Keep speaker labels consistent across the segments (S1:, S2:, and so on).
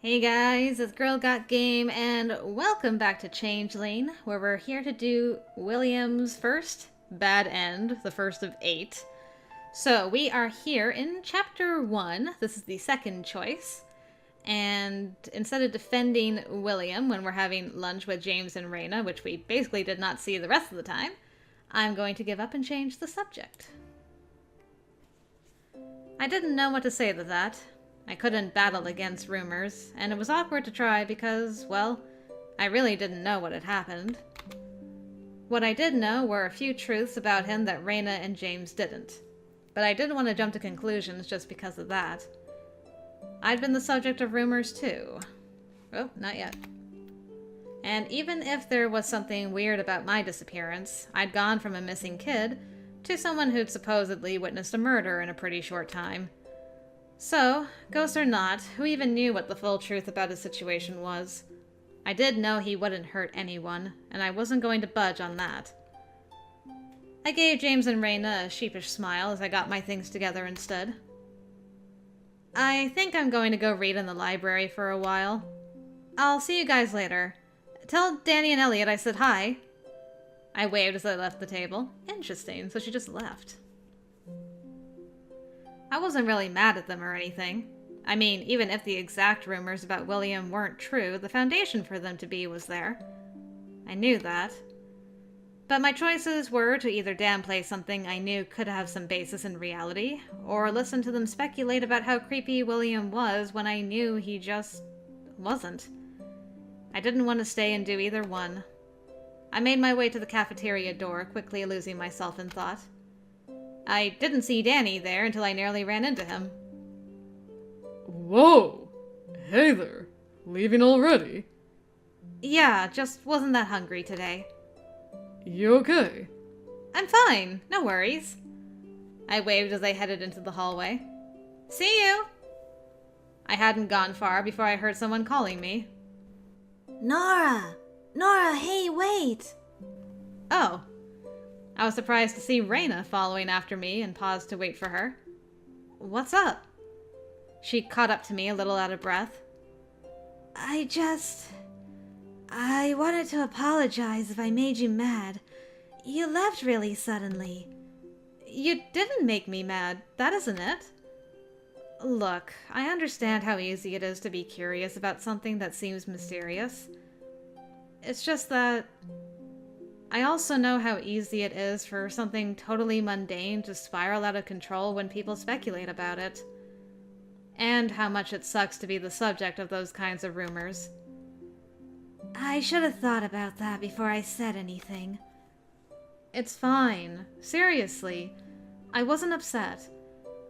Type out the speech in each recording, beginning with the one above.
S1: Hey guys, it's Girl Got Game, and welcome back to Changeling, where we're here to do William's first bad end, the first of 8. So we are here in Chapter 1, this is the second choice, and instead of defending William when we're having lunch with James and Raina, which we basically did not see the rest of the time, I'm going to give up and change the subject. I didn't know what to say to that. I couldn't battle against rumors, and it was awkward to try because, well, I really didn't know what had happened. What I did know were a few truths about him that Raina and James didn't, but I didn't want to jump to conclusions just because of that. I'd been the subject of rumors too. Oh, not yet. And even if there was something weird about my disappearance, I'd gone from a missing kid to someone who'd supposedly witnessed a murder in a pretty short time. So, ghost or not, who even knew what the full truth about his situation was? I did know he wouldn't hurt anyone, and I wasn't going to budge on that. I gave James and Raina a sheepish smile as I got my things together instead. I think I'm going to go read in the library for a while. I'll see you guys later. Tell Danny and Elliot I said hi. I waved as I left the table. Interesting, so she just left. I wasn't really mad at them or anything. I mean, even if the exact rumors about William weren't true, the foundation for them to be was there. I knew that. But my choices were to either downplay something I knew could have some basis in reality, or listen to them speculate about how creepy William was when I knew he just wasn't. I didn't want to stay and do either one. I made my way to the cafeteria door, quickly losing myself in thought. I didn't see Danny there until I nearly ran into him.
S2: Whoa! Hey there. Leaving already?
S1: Yeah, just wasn't that hungry today.
S2: You okay?
S1: I'm fine, no worries. I waved as I headed into the hallway. See you! I hadn't gone far before I heard someone calling me.
S3: Nora! Nora, hey, wait!
S1: Oh. I was surprised to see Raina following after me and paused to wait for her. What's up? She caught up to me a little out of breath.
S3: I wanted to apologize if I made you mad. You left really suddenly.
S1: You didn't make me mad, that isn't it. Look, I understand how easy it is to be curious about something that seems mysterious. It's just that I also know how easy it is for something totally mundane to spiral out of control when people speculate about it. And how much it sucks to be the subject of those kinds of rumors.
S3: I should have thought about that before I said anything.
S1: It's fine. Seriously. I wasn't upset.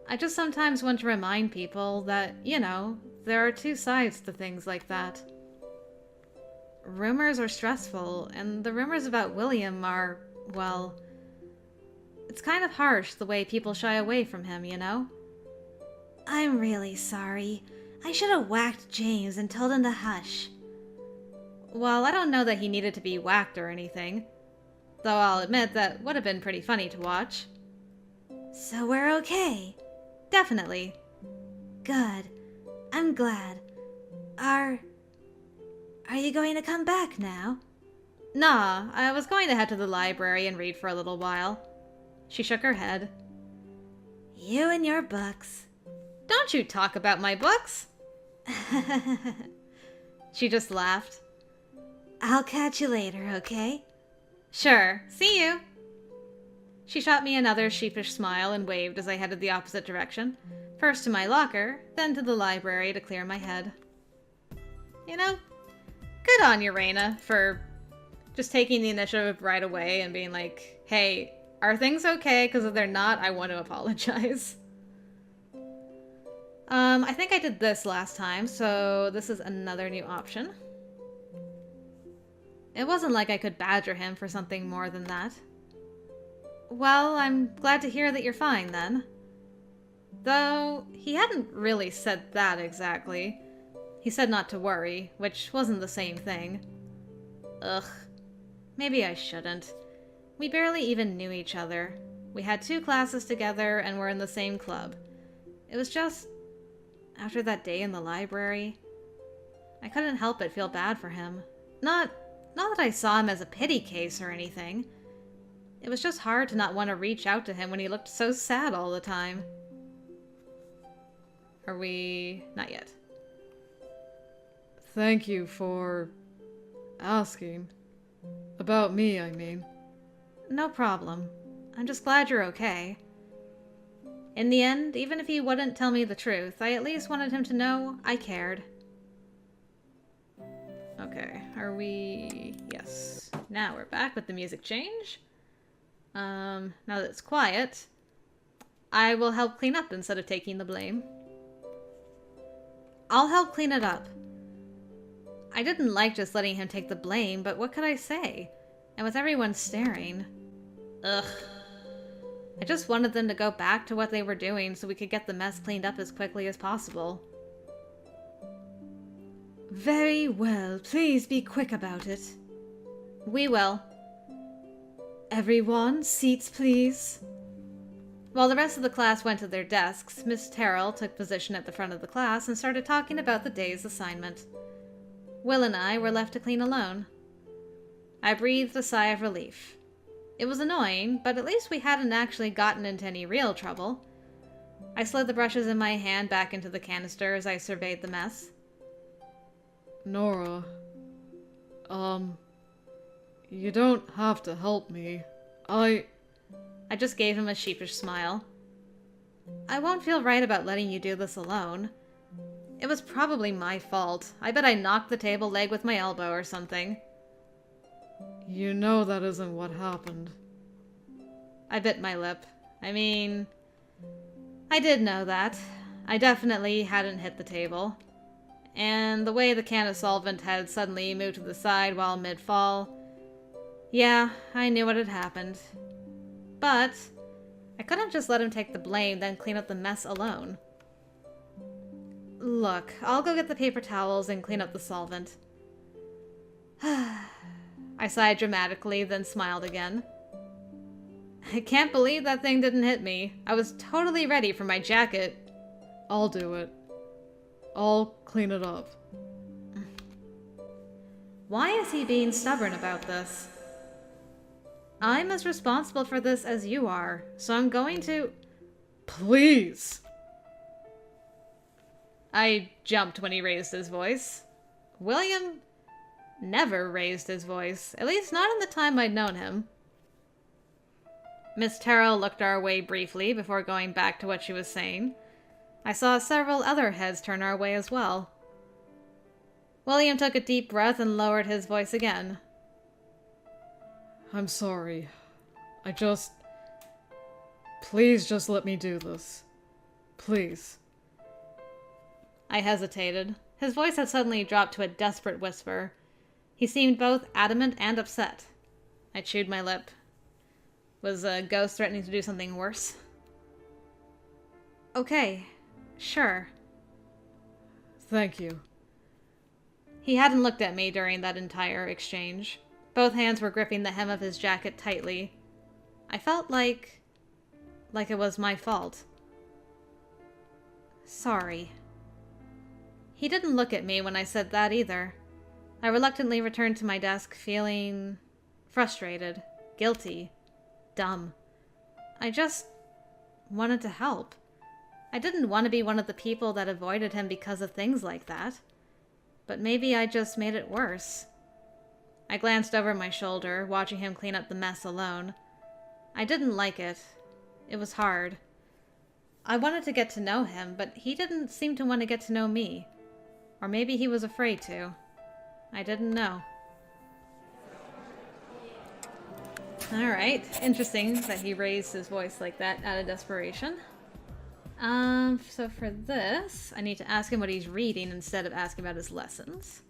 S1: I just sometimes want to remind people that, there are two sides to things like that. Rumors are stressful, and the rumors about William are, well, it's kind of harsh the way people shy away from him,
S3: I'm really sorry. I should have whacked James and told him to hush.
S1: Well, I don't know that he needed to be whacked or anything, though I'll admit that would have been pretty funny to watch.
S3: So we're okay?
S1: Definitely.
S3: Good. I'm glad. Are you going to come back now?
S1: Nah, I was going to head to the library and read for a little while. She shook her head.
S3: You and your books.
S1: Don't you talk about my books! She just laughed.
S3: I'll catch you later, okay?
S1: Sure, see you! She shot me another sheepish smile and waved as I headed the opposite direction. First to my locker, then to the library to clear my head. Good on you, Raina, for just taking the initiative right away and being like, hey, are things okay? Because if they're not, I want to apologize. I think I did this last time, so this is another new option. It wasn't like I could badger him for something more than that. Well, I'm glad to hear that you're fine, then. Though, he hadn't really said that exactly. He said not to worry, which wasn't the same thing. Ugh. Maybe I shouldn't. We barely even knew each other. We had 2 classes together and were in the same club. It was just, after that day in the library, I couldn't help but feel bad for him. Not that I saw him as a pity case or anything. It was just hard to not want to reach out to him when he looked so sad all the time. Are we... not yet.
S2: Thank you for asking. About me, I mean.
S1: No problem. I'm just glad you're okay. In the end, even if he wouldn't tell me the truth, I at least wanted him to know I cared. Okay, are we... yes. Now we're back with the music change. Now that it's quiet, I will help clean up instead of taking the blame. I'll help clean it up. I didn't like just letting him take the blame, but what could I say? And with everyone staring... ugh. I just wanted them to go back to what they were doing so we could get the mess cleaned up as quickly as possible.
S3: Very well, please be quick about it.
S1: We will.
S3: Everyone, seats please.
S1: While the rest of the class went to their desks, Miss Terrell took position at the front of the class and started talking about the day's assignment. Will and I were left to clean alone. I breathed a sigh of relief. It was annoying, but at least we hadn't actually gotten into any real trouble. I slid the brushes in my hand back into the canister as I surveyed the mess.
S2: Nora, you don't have to help me. I
S1: just gave him a sheepish smile. I won't feel right about letting you do this alone. It was probably my fault. I bet I knocked the table leg with my elbow or something.
S2: You know that isn't what happened.
S1: I bit my lip. I mean, I did know that. I definitely hadn't hit the table. And the way the can of solvent had suddenly moved to the side while mid-fall, yeah, I knew what had happened. But I couldn't just let him take the blame, then clean up the mess alone. Look, I'll go get the paper towels and clean up the solvent. I sighed dramatically, then smiled again. I can't believe that thing didn't hit me. I was totally ready for my jacket.
S2: I'll do it. I'll clean it up.
S1: Why is he being stubborn about this? I'm as responsible for this as you are, so I'm going to...
S2: Please!
S1: I jumped when he raised his voice. William never raised his voice, at least not in the time I'd known him. Miss Terrell looked our way briefly before going back to what she was saying. I saw several other heads turn our way as well. William took a deep breath and lowered his voice again.
S2: I'm sorry. Please just let me do this. Please.
S1: I hesitated. His voice had suddenly dropped to a desperate whisper. He seemed both adamant and upset. I chewed my lip. Was a ghost threatening to do something worse? Okay, sure.
S2: Thank you.
S1: He hadn't looked at me during that entire exchange. Both hands were gripping the hem of his jacket tightly. I felt like it was my fault. Sorry. He didn't look at me when I said that either. I reluctantly returned to my desk feeling frustrated, guilty, dumb. I just wanted to help. I didn't want to be one of the people that avoided him because of things like that. But maybe I just made it worse. I glanced over my shoulder, watching him clean up the mess alone. I didn't like it. It was hard. I wanted to get to know him, but he didn't seem to want to get to know me. Or maybe he was afraid to. I didn't know. Alright, interesting that he raised his voice like that out of desperation. So for this, I need to ask him what he's reading instead of asking about his lessons.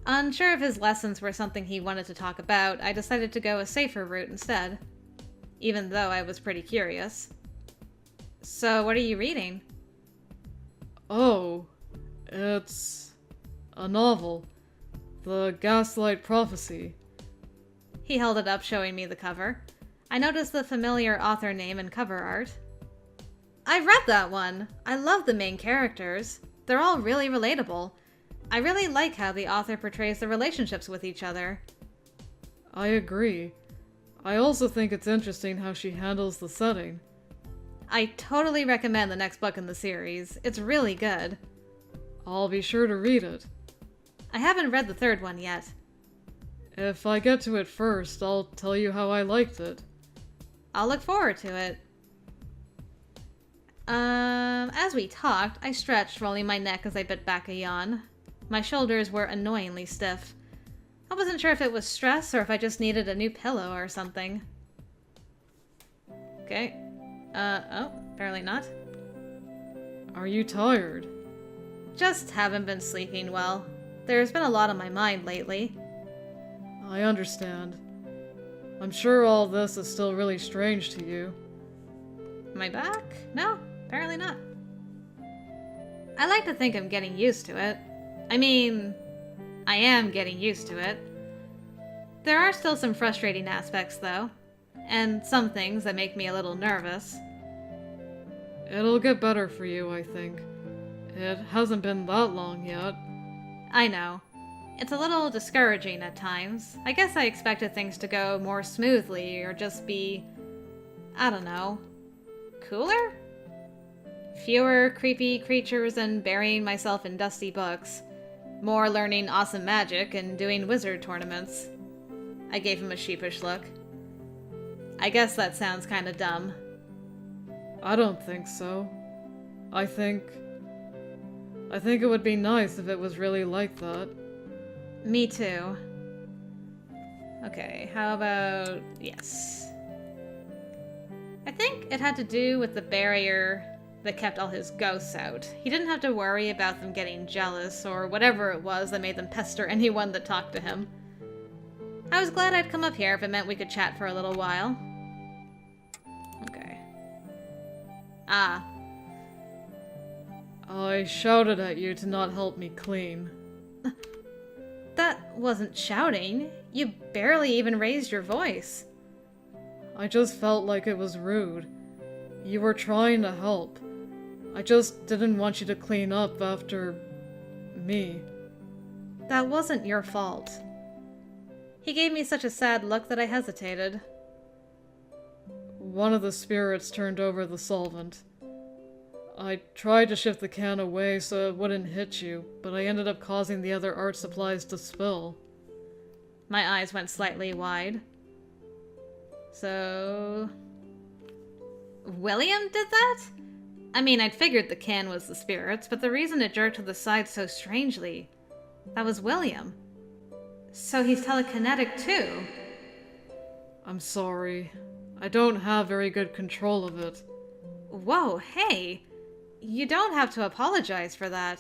S1: Unsure if his lessons were something he wanted to talk about, I decided to go a safer route instead. Even though I was pretty curious. So, what are you reading?
S2: Oh, it's a novel. The Gaslight Prophecy.
S1: He held it up, showing me the cover. I noticed the familiar author name and cover art. I've read that one! I love the main characters. They're all really relatable. I really like how the author portrays the relationships with each other.
S2: I agree. I also think it's interesting how she handles the setting.
S1: I totally recommend the next book in the series. It's really good.
S2: I'll be sure to read it.
S1: I haven't read the third one yet.
S2: If I get to it first, I'll tell you how I liked it.
S1: I'll look forward to it. As we talked, I stretched, rolling my neck as I bit back a yawn. My shoulders were annoyingly stiff. I wasn't sure if it was stress or if I just needed a new pillow or something. Okay. Oh, apparently not.
S2: Are you tired?
S1: Just haven't been sleeping well. There's been a lot on my mind lately.
S2: I understand. I'm sure all this is still really strange to you.
S1: My back? No, apparently not. I like to think I'm getting used to it. I mean, I am getting used to it. There are still some frustrating aspects, though, and some things that make me a little nervous.
S2: It'll get better for you, I think. It hasn't been that long yet.
S1: I know. It's a little discouraging at times. I guess I expected things to go more smoothly or just be, I don't know, cooler? Fewer creepy creatures and burying myself in dusty books. More learning awesome magic and doing wizard tournaments. I gave him a sheepish look. I guess that sounds kinda dumb.
S2: I don't think so. I think it would be nice if it was really like that.
S1: Me too. Okay, how about... yes. I think it had to do with the barrier that kept all his ghosts out. He didn't have to worry about them getting jealous or whatever it was that made them pester anyone that talked to him. I was glad I'd come up here if it meant we could chat for a little while. Okay. Ah.
S2: I shouted at you to not help me clean.
S1: That wasn't shouting. You barely even raised your voice.
S2: I just felt like it was rude. You were trying to help. I just didn't want you to clean up after... me.
S1: That wasn't your fault. He gave me such a sad look that I hesitated.
S2: One of the spirits turned over the solvent. I tried to shift the can away so it wouldn't hit you, but I ended up causing the other art supplies to spill.
S1: My eyes went slightly wide. So... William did that? I mean, I'd figured the can was the spirits, but the reason it jerked to the side so strangely... that was William. So he's telekinetic too.
S2: I'm sorry. I don't have very good control of it.
S1: Whoa, hey! You don't have to apologize for that.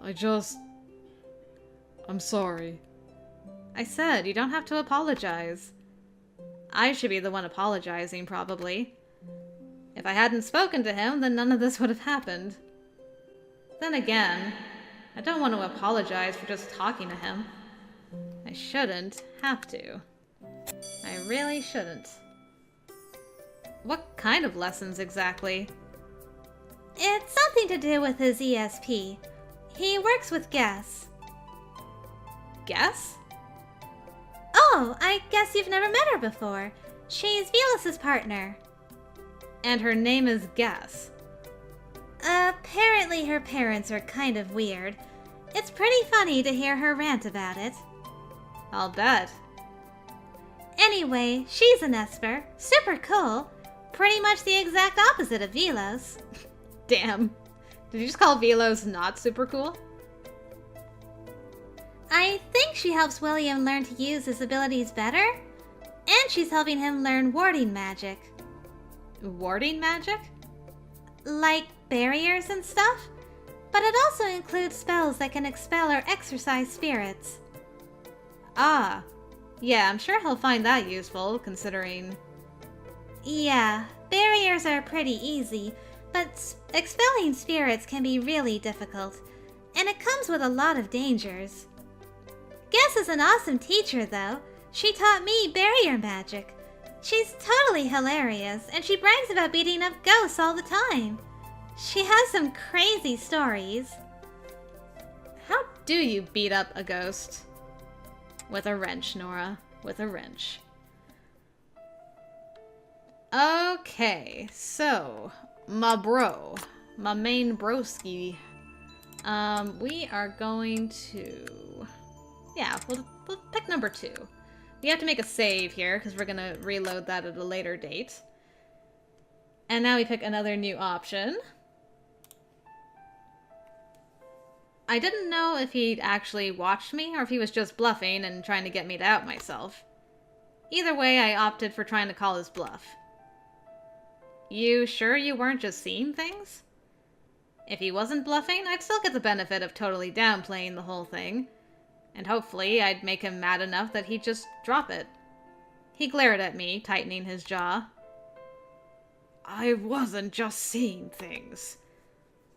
S2: I'm sorry.
S1: I said, you don't have to apologize. I should be the one apologizing, probably. If I hadn't spoken to him, then none of this would have happened. Then again, I don't want to apologize for just talking to him. I shouldn't have to. I really shouldn't. What kind of lessons exactly?
S3: It's something to do with his ESP. He works with Guess.
S1: Guess?
S3: Oh, I guess you've never met her before. She's Velus's partner.
S1: And her name is Guess.
S3: Apparently her parents are kind of weird. It's pretty funny to hear her rant about it.
S1: I'll bet.
S3: Anyway, she's an Esper. Super cool. Pretty much the exact opposite of Velos.
S1: Damn. Did you just call Velos not super cool?
S3: I think she helps William learn to use his abilities better. And she's helping him learn warding magic.
S1: Warding magic?
S3: Like barriers and stuff. But it also includes spells that can expel or exorcise spirits.
S1: Ah. Yeah, I'm sure he'll find that useful, considering...
S3: Yeah, barriers are pretty easy, but expelling spirits can be really difficult, and it comes with a lot of dangers. Guess is an awesome teacher, though. She taught me barrier magic. She's totally hilarious, and she brags about beating up ghosts all the time. She has some crazy stories.
S1: How do you beat up a ghost? With a wrench, Nora. With a wrench. Okay, so, my bro. My main broski. We are going to... Yeah, we'll pick number 2. We have to make a save here, because we're going to reload that at a later date. And now we pick another new option. I didn't know if he'd actually watched me, or if he was just bluffing and trying to get me to out myself. Either way, I opted for trying to call his bluff. You sure you weren't just seeing things? If he wasn't bluffing, I'd still get the benefit of totally downplaying the whole thing. And hopefully, I'd make him mad enough that he'd just drop it. He glared at me, tightening his jaw.
S2: I wasn't just seeing things.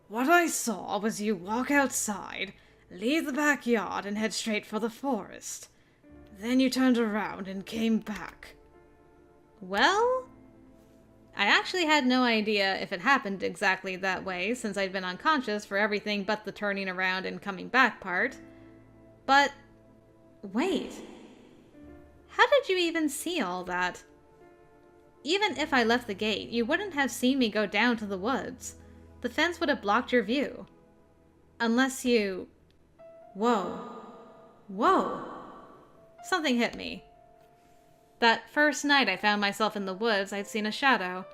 S2: What I saw was you walk outside, leave the backyard, and head straight for the forest. Then you turned around and came back.
S1: Well, I actually had no idea if it happened exactly that way, since I'd been unconscious for everything but the turning around and coming back part. But, wait. How did you even see all that? Even if I left the gate, you wouldn't have seen me go down to the woods. The fence would have blocked your view. Unless you... Whoa. Whoa. Something hit me. That first night I found myself in the woods, I'd seen a shadow.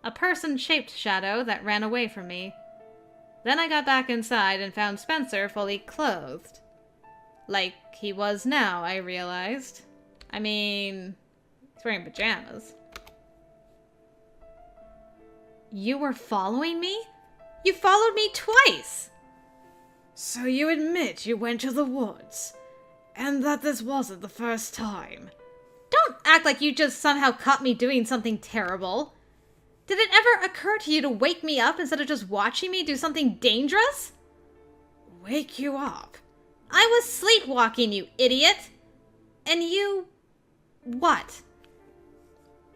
S1: A person-shaped shadow that ran away from me. Then I got back inside and found Spencer fully clothed. Like he was now, I realized. I mean, he's wearing pajamas. You were following me? You followed me twice!
S2: So you admit you went to the woods, and that this wasn't the first time.
S1: Don't act like you just somehow caught me doing something terrible. Did it ever occur to you to wake me up instead of just watching me do something dangerous?
S2: Wake you up?
S1: I was sleepwalking, you idiot! And you... what?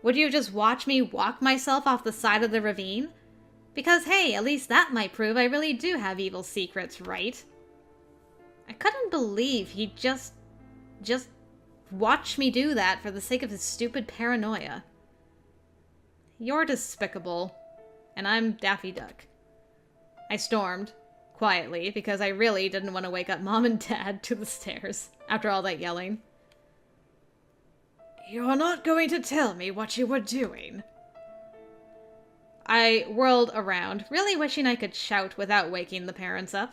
S1: Would you just watch me walk myself off the side of the ravine? Because, hey, at least that might prove I really do have evil secrets, right? I couldn't believe he just watched me do that for the sake of his stupid paranoia. You're despicable, and I'm Daffy Duck. I stormed, quietly, because I really didn't want to wake up Mom and Dad to the stairs after all that yelling.
S2: You're not going to tell me what you were doing.
S1: I whirled around, really wishing I could shout without waking the parents up,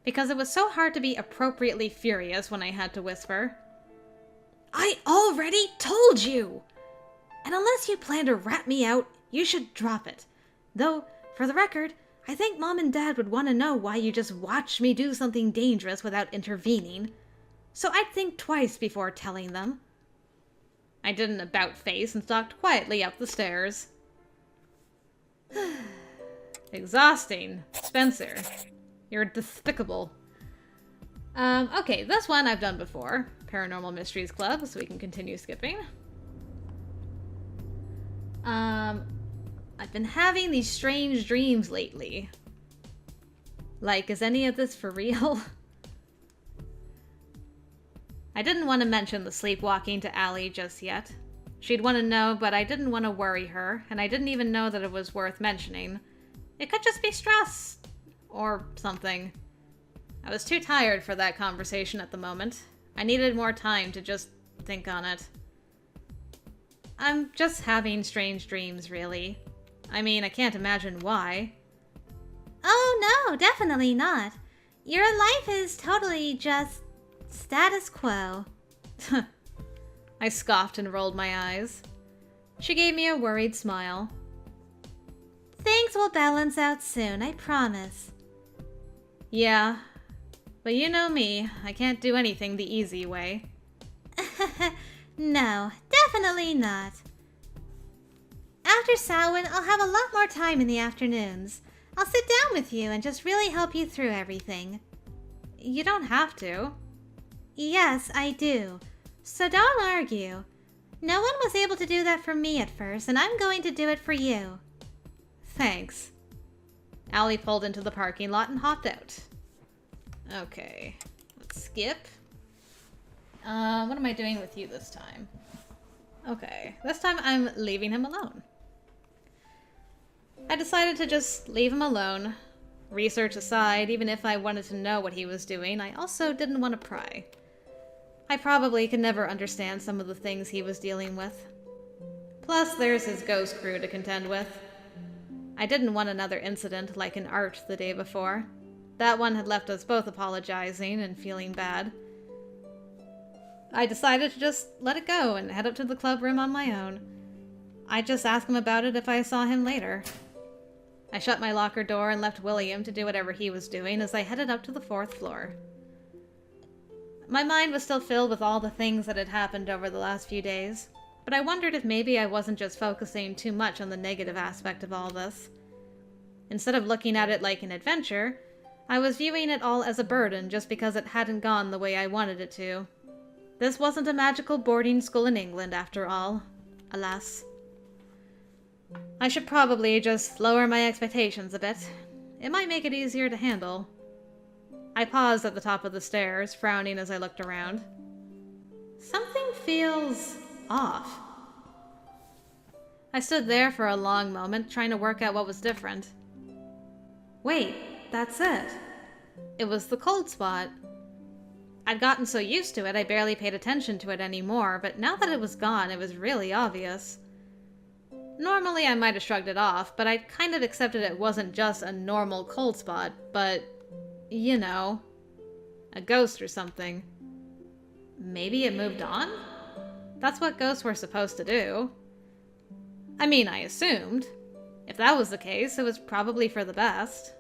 S1: because it was so hard to be appropriately furious when I had to whisper. I already told you! And unless you plan to rat me out, you should drop it. Though, for the record, I think Mom and Dad would want to know why you just watched me do something dangerous without intervening. So I'd think twice before telling them. I did an about-face and stalked quietly up the stairs. Exhausting. Spencer. You're despicable. Okay, this one I've done before. Paranormal Mysteries Club, so we can continue skipping. I've been having these strange dreams lately. Like, is any of this for real? I didn't want to mention the sleepwalking to Allie just yet. She'd want to know, but I didn't want to worry her, and I didn't even know that it was worth mentioning. It could just be stress. Or something. I was too tired for that conversation at the moment. I needed more time to just think on it. I'm just having strange dreams, really. I mean, I can't imagine why.
S3: Oh no, definitely not. Your life is totally just status quo.
S1: I scoffed and rolled my eyes. She gave me a worried smile.
S3: Things will balance out soon, I promise.
S1: Yeah, but you know me, I can't do anything the easy way.
S3: No, definitely not. After Samhain, I'll have a lot more time in the afternoons. I'll sit down with you and just really help you through everything.
S1: You don't have to.
S3: Yes, I do. So don't argue. No one was able to do that for me at first, and I'm going to do it for you.
S1: Thanks. Allie pulled into the parking lot and hopped out. Okay, let's skip. What am I doing with you this time? Okay, this time I'm leaving him alone. I decided to just leave him alone. Research aside, even if I wanted to know what he was doing, I also didn't want to pry. I probably could never understand some of the things he was dealing with. Plus, there's his ghost crew to contend with. I didn't want another incident like in art the day before. That one had left us both apologizing and feeling bad. I decided to just let it go and head up to the club room on my own. I'd just ask him about it if I saw him later. I shut my locker door and left William to do whatever he was doing as I headed up to the 4th floor. My mind was still filled with all the things that had happened over the last few days, but I wondered if maybe I wasn't just focusing too much on the negative aspect of all this. Instead of looking at it like an adventure, I was viewing it all as a burden just because it hadn't gone the way I wanted it to. This wasn't a magical boarding school in England, after all. Alas. I should probably just lower my expectations a bit. It might make it easier to handle. I paused at the top of the stairs, frowning as I looked around. Something feels off. I stood there for a long moment, trying to work out what was different. Wait, that's it. It was the cold spot. I'd gotten so used to it I barely paid attention to it anymore, but now that it was gone, it was really obvious. Normally I might have shrugged it off, but I kind of accepted it wasn't just a normal cold spot, but, you know, a ghost or something. Maybe it moved on? That's what ghosts were supposed to do. I mean, I assumed. If that was the case, it was probably for the best.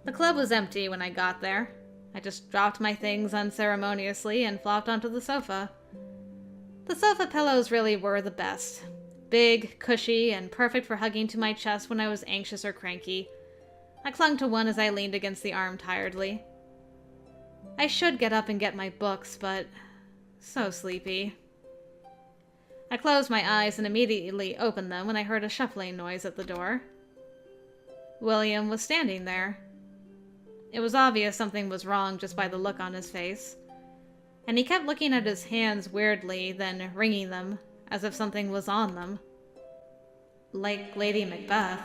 S1: The club was empty when I got there. I just dropped my things unceremoniously and flopped onto the sofa. The sofa pillows really were the best. Big, cushy, and perfect for hugging to my chest when I was anxious or cranky. I clung to one as I leaned against the arm tiredly. I should get up and get my books, but so sleepy. I closed my eyes and immediately opened them when I heard a shuffling noise at the door. William was standing there. It was obvious something was wrong just by the look on his face. And he kept looking at his hands weirdly, then wringing them, as if something was on them. Like Lady Macbeth.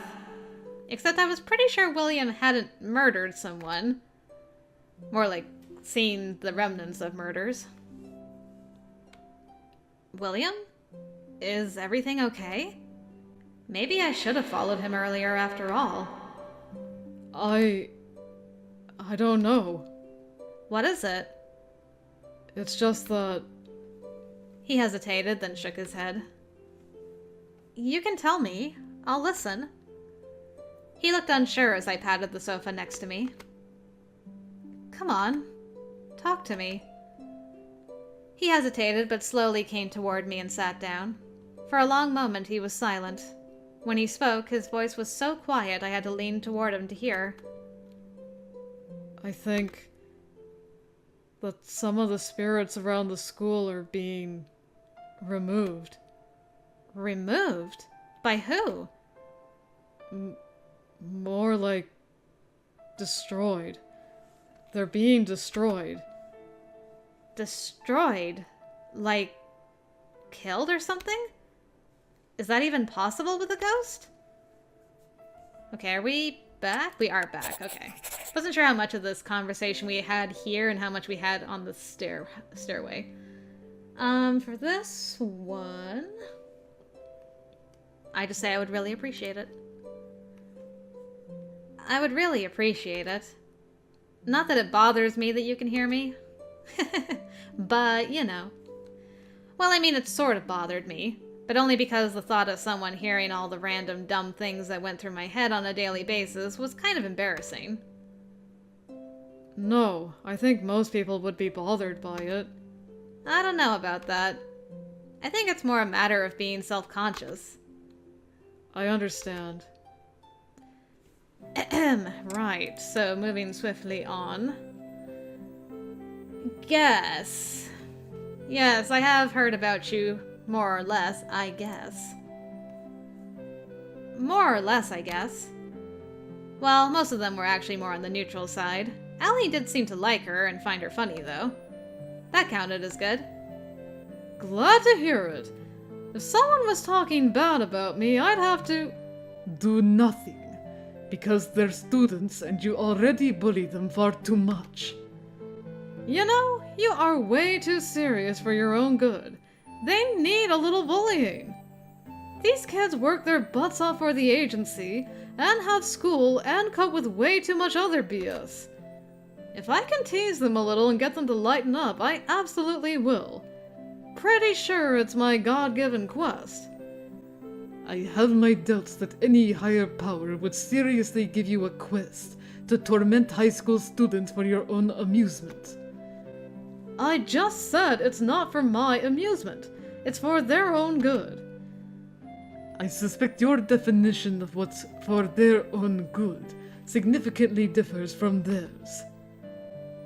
S1: Except I was pretty sure William hadn't murdered someone. More like seen the remnants of murders. William? Is everything okay? Maybe I should have followed him earlier after all.
S2: I don't know.
S1: What is it?
S2: It's just that...
S1: He hesitated, then shook his head. You can tell me. I'll listen. He looked unsure as I patted the sofa next to me. Come on. Talk to me. He hesitated, but slowly came toward me and sat down. For a long moment he was silent. When he spoke, his voice was so quiet I had to lean toward him to hear.
S2: I think that some of the spirits around the school are being removed.
S1: Removed? By who?
S2: More like destroyed. They're being destroyed.
S1: Destroyed? Like killed or something? Is that even possible with a ghost? Okay, are we back? We are back, okay. Wasn't sure how much of this conversation we had here and how much we had on the stairway. For this one... I just say I would really appreciate it. I would really appreciate it. Not that it bothers me that you can hear me. But, you know. Well, I mean, it sort of bothered me. But only because the thought of someone hearing all the random dumb things that went through my head on a daily basis was kind of embarrassing.
S2: No, I think most people would be bothered by it.
S1: I don't know about that. I think it's more a matter of being self-conscious.
S2: I understand.
S1: Right, so moving swiftly on. Yes, I have heard about you, more or less, I guess. More or less, I guess. Well, most of them were actually more on the neutral side. Allie did seem to like her and find her funny, though. That counted as good.
S2: Glad to hear it. If someone was talking bad about me, I'd have to do nothing. Because they're students and you already bully them far too much. You know, you are way too serious for your own good. They need a little bullying. These kids work their butts off for the agency, and have school, and cope with way too much other BS. If I can tease them a little and get them to lighten up, I absolutely will. Pretty sure it's my God-given quest. I have my doubts that any higher power would seriously give you a quest to torment high school students for your own amusement. I just said it's not for my amusement. It's for their own good. I suspect your definition of what's for their own good significantly differs from theirs.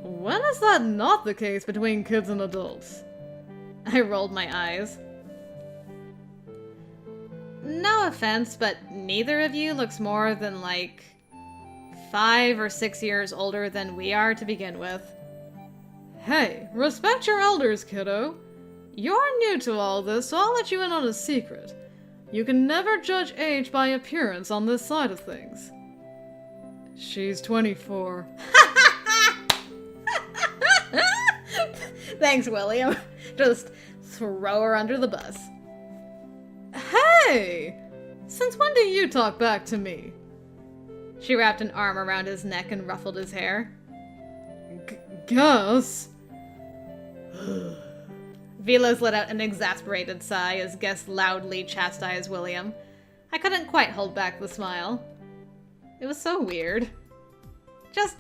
S2: When is that not the case between kids and adults?
S1: I rolled my eyes. No offense, but neither of you looks more than like 5 or 6 years older than we are to begin with.
S2: Hey, respect your elders, kiddo. You're new to all this, so I'll let you in on a secret. You can never judge age by appearance on this side of things. She's 24.
S1: Thanks, William. Just throw her under the bus.
S2: Hey! Since when do you talk back to me?
S1: She wrapped an arm around his neck and ruffled his hair.
S2: Guess.
S1: Vilas let out an exasperated sigh as Guess loudly chastised William. I couldn't quite hold back the smile. It was so weird. Just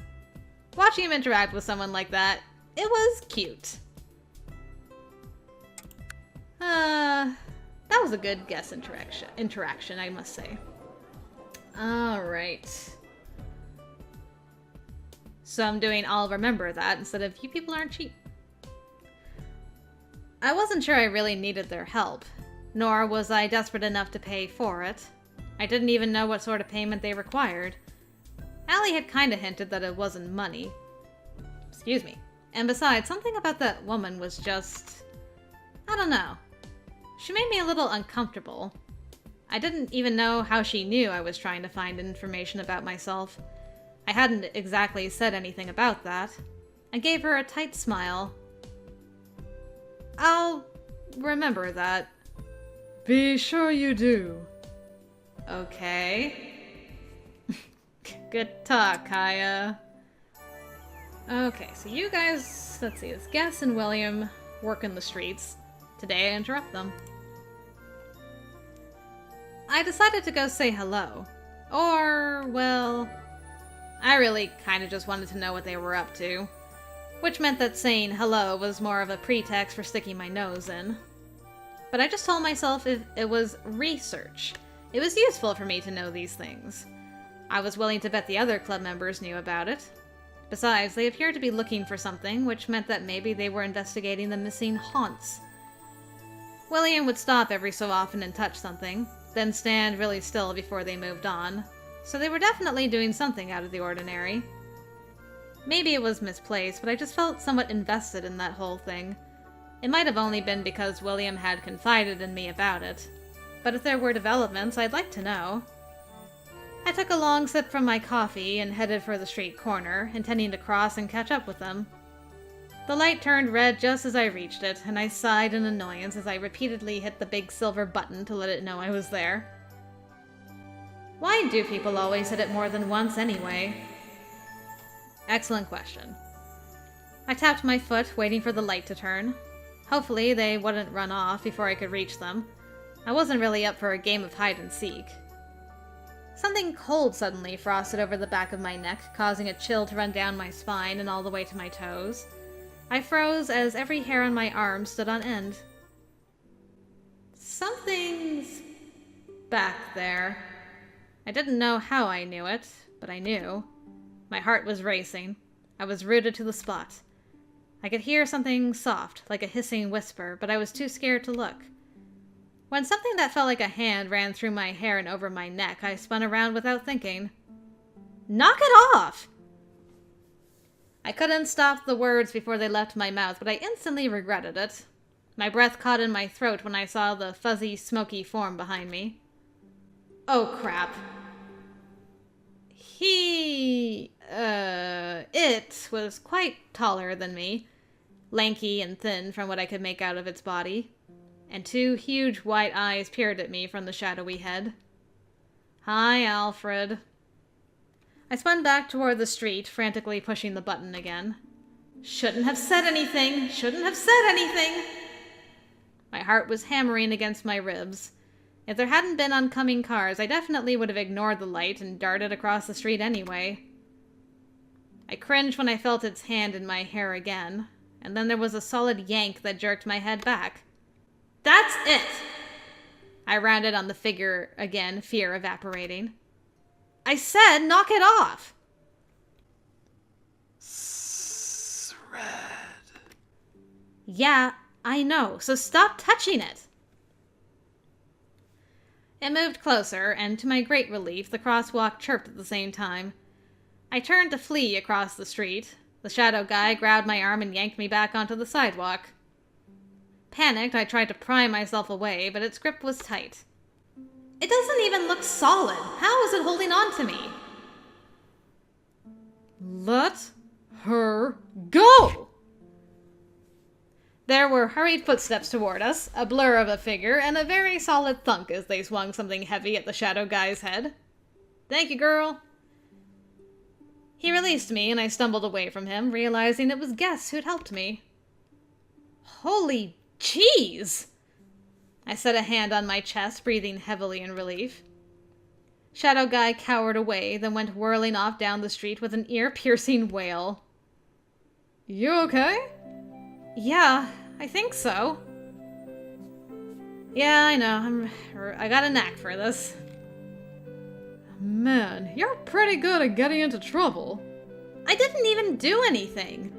S1: watching him interact with someone like that, it was cute. That was a good Guess interaction, I must say. Alright. So I'm doing I'll remember that instead of you people aren't cheap. I wasn't sure I really needed their help, nor was I desperate enough to pay for it. I didn't even know what sort of payment they required. Allie had kinda hinted that it wasn't money. Excuse me. And besides, something about that woman was just... I don't know. She made me a little uncomfortable. I didn't even know how she knew I was trying to find information about myself. I hadn't exactly said anything about that. I gave her a tight smile. I'll remember that.
S2: Be sure you do.
S1: Okay. Good talk, Kaya. Okay, so you guys, let's see, it's Guess and William work in the streets. Today I interrupt them. I decided to go say hello. Or, well, I really kind of just wanted to know what they were up to. Which meant that saying hello was more of a pretext for sticking my nose in. But I just told myself it was research. It was useful for me to know these things. I was willing to bet the other club members knew about it. Besides, they appeared to be looking for something, which meant that maybe they were investigating the missing haunts. William would stop every so often and touch something, then stand really still before they moved on, so they were definitely doing something out of the ordinary. Maybe it was misplaced, but I just felt somewhat invested in that whole thing. It might have only been because William had confided in me about it, but if there were developments, I'd like to know. I took a long sip from my coffee and headed for the street corner, intending to cross and catch up with them. The light turned red just as I reached it, and I sighed in annoyance as I repeatedly hit the big silver button to let it know I was there. Why do people always hit it more than once anyway? Excellent question. I tapped my foot, waiting for the light to turn. Hopefully they wouldn't run off before I could reach them. I wasn't really up for a game of hide and seek. Something cold suddenly frosted over the back of my neck, causing a chill to run down my spine and all the way to my toes. I froze as every hair on my arm stood on end. Something's back there. I didn't know how I knew it, but I knew. My heart was racing. I was rooted to the spot. I could hear something soft, like a hissing whisper, but I was too scared to look. When something that felt like a hand ran through my hair and over my neck, I spun around without thinking. Knock it off! I couldn't stop the words before they left my mouth, but I instantly regretted it. My breath caught in my throat when I saw the fuzzy, smoky form behind me. Oh, crap. It was quite taller than me, lanky and thin from what I could make out of its body, and two huge white eyes peered at me from the shadowy head. Hi, Alfred. I spun back toward the street, frantically pushing the button again. Shouldn't have said anything! Shouldn't have said anything! My heart was hammering against my ribs. If there hadn't been oncoming cars, I definitely would have ignored the light and darted across the street anyway. I cringed when I felt its hand in my hair again, and then there was a solid yank that jerked my head back. That's it! I rounded on the figure again, fear evaporating. I said knock it off!
S2: Red.
S1: Yeah, I know, so stop touching it! It moved closer, and to my great relief, the crosswalk chirped at the same time. I turned to flee across the street. The shadow guy grabbed my arm and yanked me back onto the sidewalk. Panicked, I tried to pry myself away, but its grip was tight. It doesn't even look solid. How is it holding on to me?
S2: Let her go!
S1: There were hurried footsteps toward us, a blur of a figure, and a very solid thunk as they swung something heavy at the shadow guy's head. Thank you, girl. He released me, and I stumbled away from him, realizing it was Guess who'd helped me. Holy cheese! I set a hand on my chest, breathing heavily in relief. Shadow Guy cowered away, then went whirling off down the street with an ear-piercing wail.
S2: You okay?
S1: Yeah, I think so. Yeah, I know. I got a knack for this.
S2: Man, you're pretty good at getting into trouble.
S1: I didn't even do anything.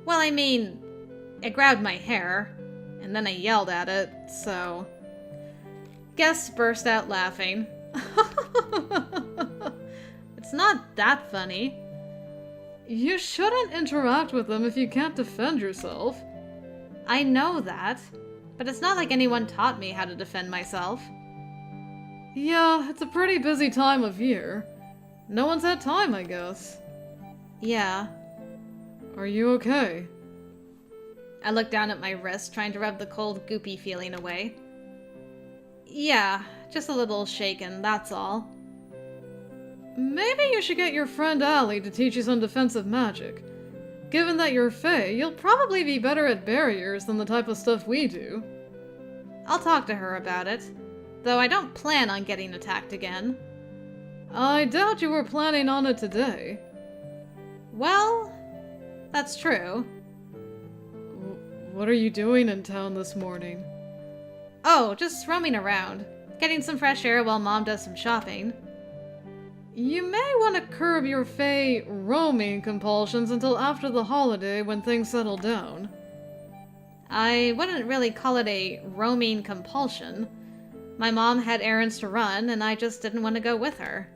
S1: Well, I mean, it grabbed my hair, and then I yelled at it, so... Guess burst out laughing. It's not that funny.
S2: You shouldn't interact with them if you can't defend yourself.
S1: I know that, but it's not like anyone taught me how to defend myself.
S2: Yeah, it's a pretty busy time of year. No one's had time, I guess.
S1: Yeah.
S2: Are you okay?
S1: I looked down at my wrist, trying to rub the cold, goopy feeling away. Yeah, just a little shaken, that's all.
S2: Maybe you should get your friend Allie to teach you some defensive magic. Given that you're Fae, you'll probably be better at barriers than the type of stuff we do.
S1: I'll talk to her about it, though I don't plan on getting attacked again.
S2: I doubt you were planning on it today.
S1: Well, that's true.
S2: What are you doing in town this morning?
S1: Oh, just roaming around. Getting some fresh air while Mom does some shopping.
S2: You may want to curb your Fae roaming compulsions until after the holiday when things settle down.
S1: I wouldn't really call it a roaming compulsion. My mom had errands to run, and I just didn't want to go with her.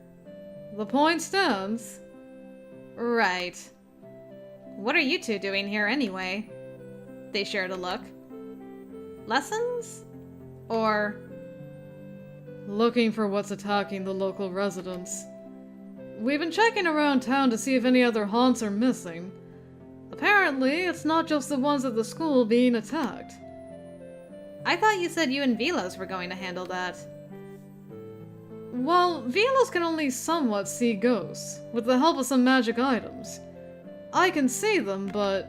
S2: The point stands.
S1: Right. What are you two doing here anyway? They shared a look. Lessons? Or...
S2: looking for what's attacking the local residents. We've been checking around town to see if any other haunts are missing. Apparently, it's not just the ones at the school being attacked.
S1: I thought you said you and Velos were going to handle that.
S2: Well, Velos can only somewhat see ghosts, with the help of some magic items. I can see them, but...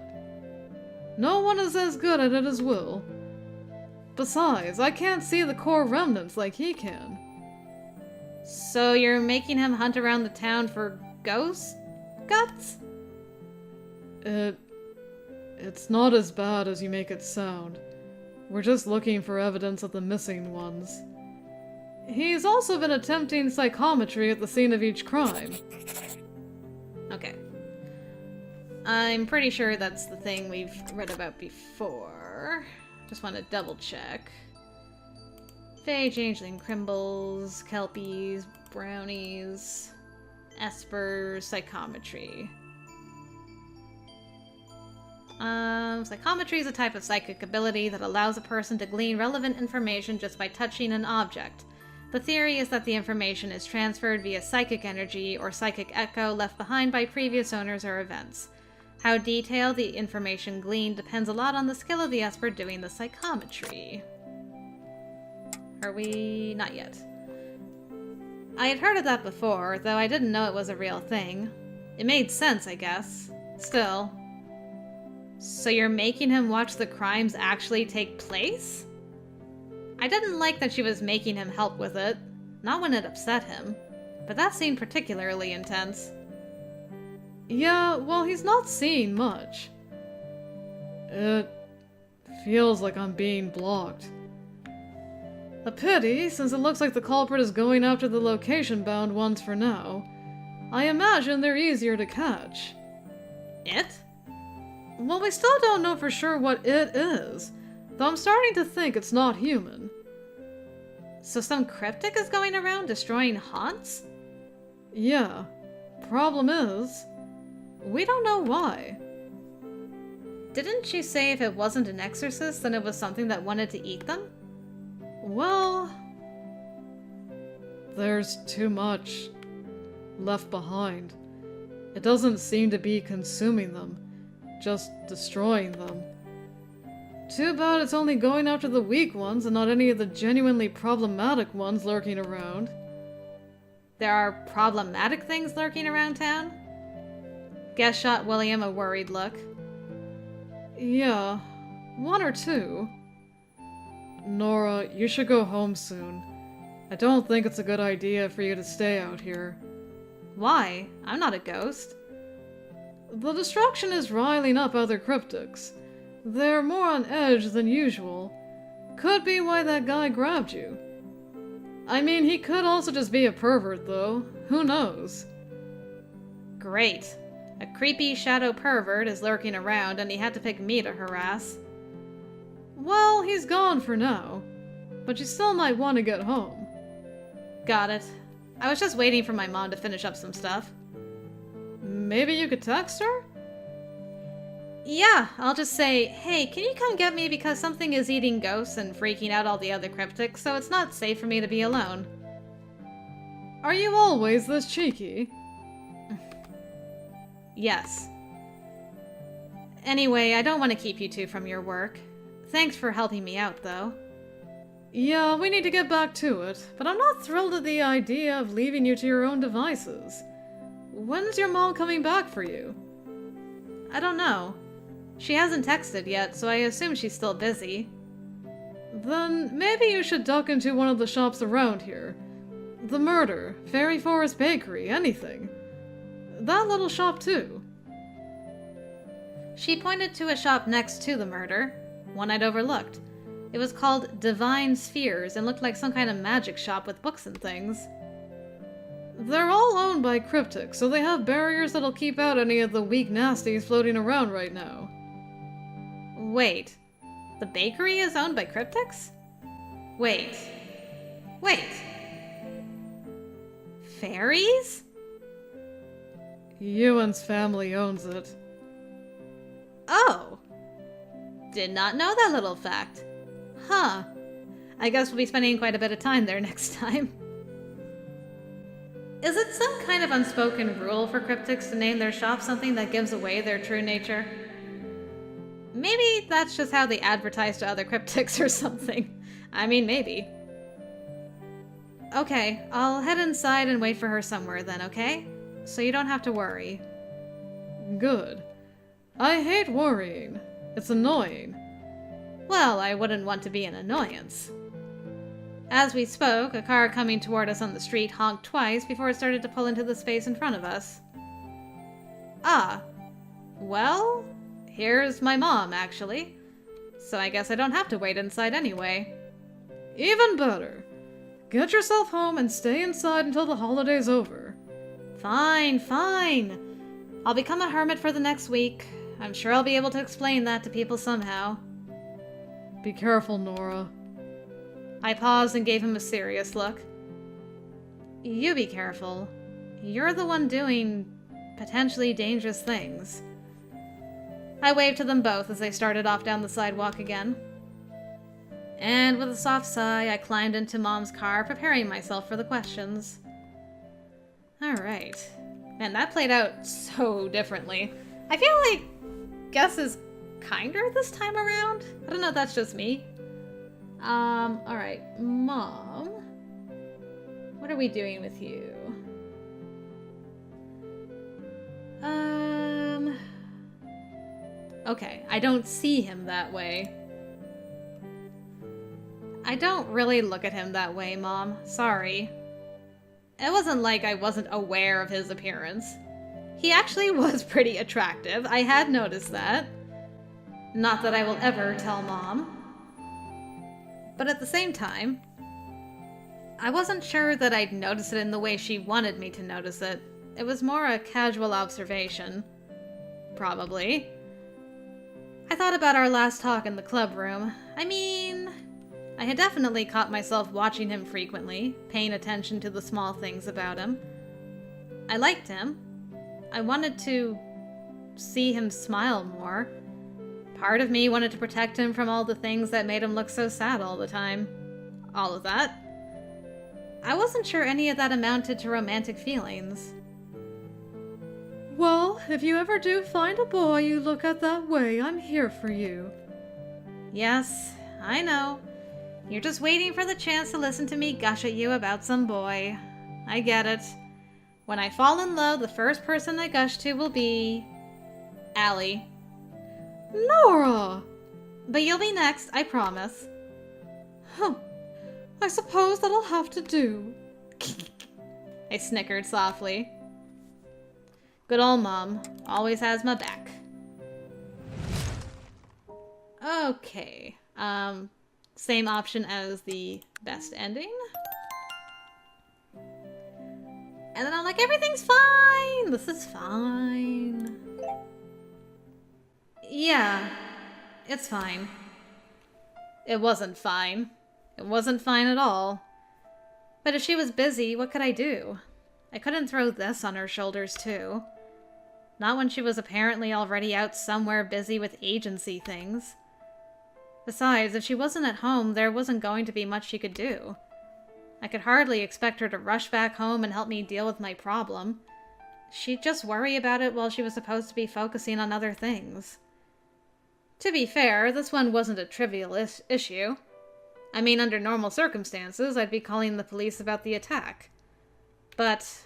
S2: no one is as good at it as Will. Besides, I can't see the core remnants like he can.
S1: So you're making him hunt around the town for ghost guts?
S2: It's not as bad as you make it sound. We're just looking for evidence of the missing ones. He's also been attempting psychometry at the scene of each crime.
S1: Okay. I'm pretty sure that's the thing we've read about before. Just want to double check. Fae, changeling, crimbles, kelpies, brownies. Esper psychometry. Psychometry is a type of psychic ability that allows a person to glean relevant information just by touching an object. The theory is that the information is transferred via psychic energy or psychic echo left behind by previous owners or events. How detailed the information gleaned depends a lot on the skill of the Esper doing the psychometry. Are we? Not yet. I had heard of that before, though I didn't know it was a real thing. It made sense, I guess. Still. So you're making him watch the crimes actually take place? I didn't like that she was making him help with it. Not when it upset him. But that seemed particularly intense.
S2: Yeah, well, he's not seeing much. It feels like I'm being blocked. A pity, since it looks like the culprit is going after the location-bound ones for now. I imagine they're easier to catch.
S1: It?
S2: Well, we still don't know for sure what it is, though I'm starting to think it's not human.
S1: So some cryptic is going around destroying haunts?
S2: Yeah. Problem is, we don't know why.
S1: Didn't she say if it wasn't an exorcist, then it was something that wanted to eat them?
S2: Well, there's too much left behind. It doesn't seem to be consuming them, just destroying them. Too bad it's only going after the weak ones and not any of the genuinely problematic ones lurking around.
S1: There are problematic things lurking around town? Guest shot William a worried look.
S2: Yeah, one or two. Nora, you should go home soon. I don't think it's a good idea for you to stay out here.
S1: Why? I'm not a ghost.
S2: The destruction is riling up other cryptics. They're more on edge than usual. Could be why that guy grabbed you. I mean, he could also just be a pervert, though. Who knows?
S1: Great. A creepy shadow pervert is lurking around and he had to pick me to harass.
S2: Well, he's gone for now. But you still might want to get home.
S1: Got it. I was just waiting for my mom to finish up some stuff.
S2: Maybe you could text her?
S1: Yeah, I'll just say, hey, can you come get me because something is eating ghosts and freaking out all the other cryptics, so it's not safe for me to be alone.
S2: Are you always this cheeky?
S1: Yes. Anyway, I don't want to keep you two from your work. Thanks for helping me out, though.
S2: Yeah, we need to get back to it, but I'm not thrilled at the idea of leaving you to your own devices. When's your mom coming back for you?
S1: I don't know. She hasn't texted yet, so I assume she's still busy.
S2: Then maybe you should duck into one of the shops around here. The Murder, Fairy Forest Bakery, anything. That little shop too.
S1: She pointed to a shop next to the Murder, one I'd overlooked. It was called Divine Spheres and looked like some kind of magic shop with books and things.
S2: They're all owned by cryptics, so they have barriers that'll keep out any of the weak nasties floating around right now.
S1: Wait. The bakery is owned by cryptics? Wait. Fairies?
S2: Ewan's family owns it.
S1: Oh. Did not know that little fact. Huh. I guess we'll be spending quite a bit of time there next time. Is it some kind of unspoken rule for cryptics to name their shop something that gives away their true nature? Maybe that's just how they advertise to other cryptics or something. I mean, maybe. Okay, I'll head inside and wait for her somewhere then, okay? So you don't have to worry.
S2: Good. I hate worrying. It's annoying.
S1: Well, I wouldn't want to be an annoyance. As we spoke, a car coming toward us on the street honked twice before it started to pull into the space in front of us. Ah. Well, here's my mom, actually. So I guess I don't have to wait inside anyway.
S2: Even better. Get yourself home and stay inside until the holiday's over.
S1: Fine. I'll become a hermit for the next week. I'm sure I'll be able to explain that to people somehow.
S2: Be careful, Nora.
S1: I paused and gave him a serious look. You be careful. you're the one doing potentially dangerous things. I waved to them both as they started off down the sidewalk again. And with a soft sigh, I climbed into Mom's car, preparing myself for the questions. Alright. Man, that played out so differently. I feel like Gus is kinder this time around. I don't know if that's just me. Alright. Mom. What are we doing with you? Okay, I don't see him that way. I don't really look at him that way, Mom. Sorry. It wasn't like I wasn't aware of his appearance. He actually was pretty attractive. I had noticed that. Not that I will ever tell Mom. But at the same time, I wasn't sure that I'd notice it in the way she wanted me to notice it. It was more a casual observation. Probably. I thought about our last talk in the club room. I mean, I had definitely caught myself watching him frequently, paying attention to the small things about him. I liked him. I wanted to see him smile more. Part of me wanted to protect him from all the things that made him look so sad all the time. All of that. I wasn't sure any of that amounted to romantic feelings.
S2: Well, if you ever do find a boy you look at that way, I'm here for you.
S1: Yes, I know. You're just waiting for the chance to listen to me gush at you about some boy. I get it. When I fall in love, the first person I gush to will be... Allie.
S2: Nora!
S1: But you'll be next, I promise.
S2: Huh. I suppose that'll have to do.
S1: I snickered softly. Good old Mom. Always has my back. Okay. Same option as the best ending. And then I'm like, everything's fine! This is fine. Yeah, it's fine. It wasn't fine. It wasn't fine at all. But if she was busy, what could I do? I couldn't throw this on her shoulders, too. Not when she was apparently already out somewhere busy with agency things. Besides, if she wasn't at home, there wasn't going to be much she could do. I could hardly expect her to rush back home and help me deal with my problem. She'd just worry about it while she was supposed to be focusing on other things. To be fair, this one wasn't a trivial issue. I mean, under normal circumstances, I'd be calling the police about the attack. But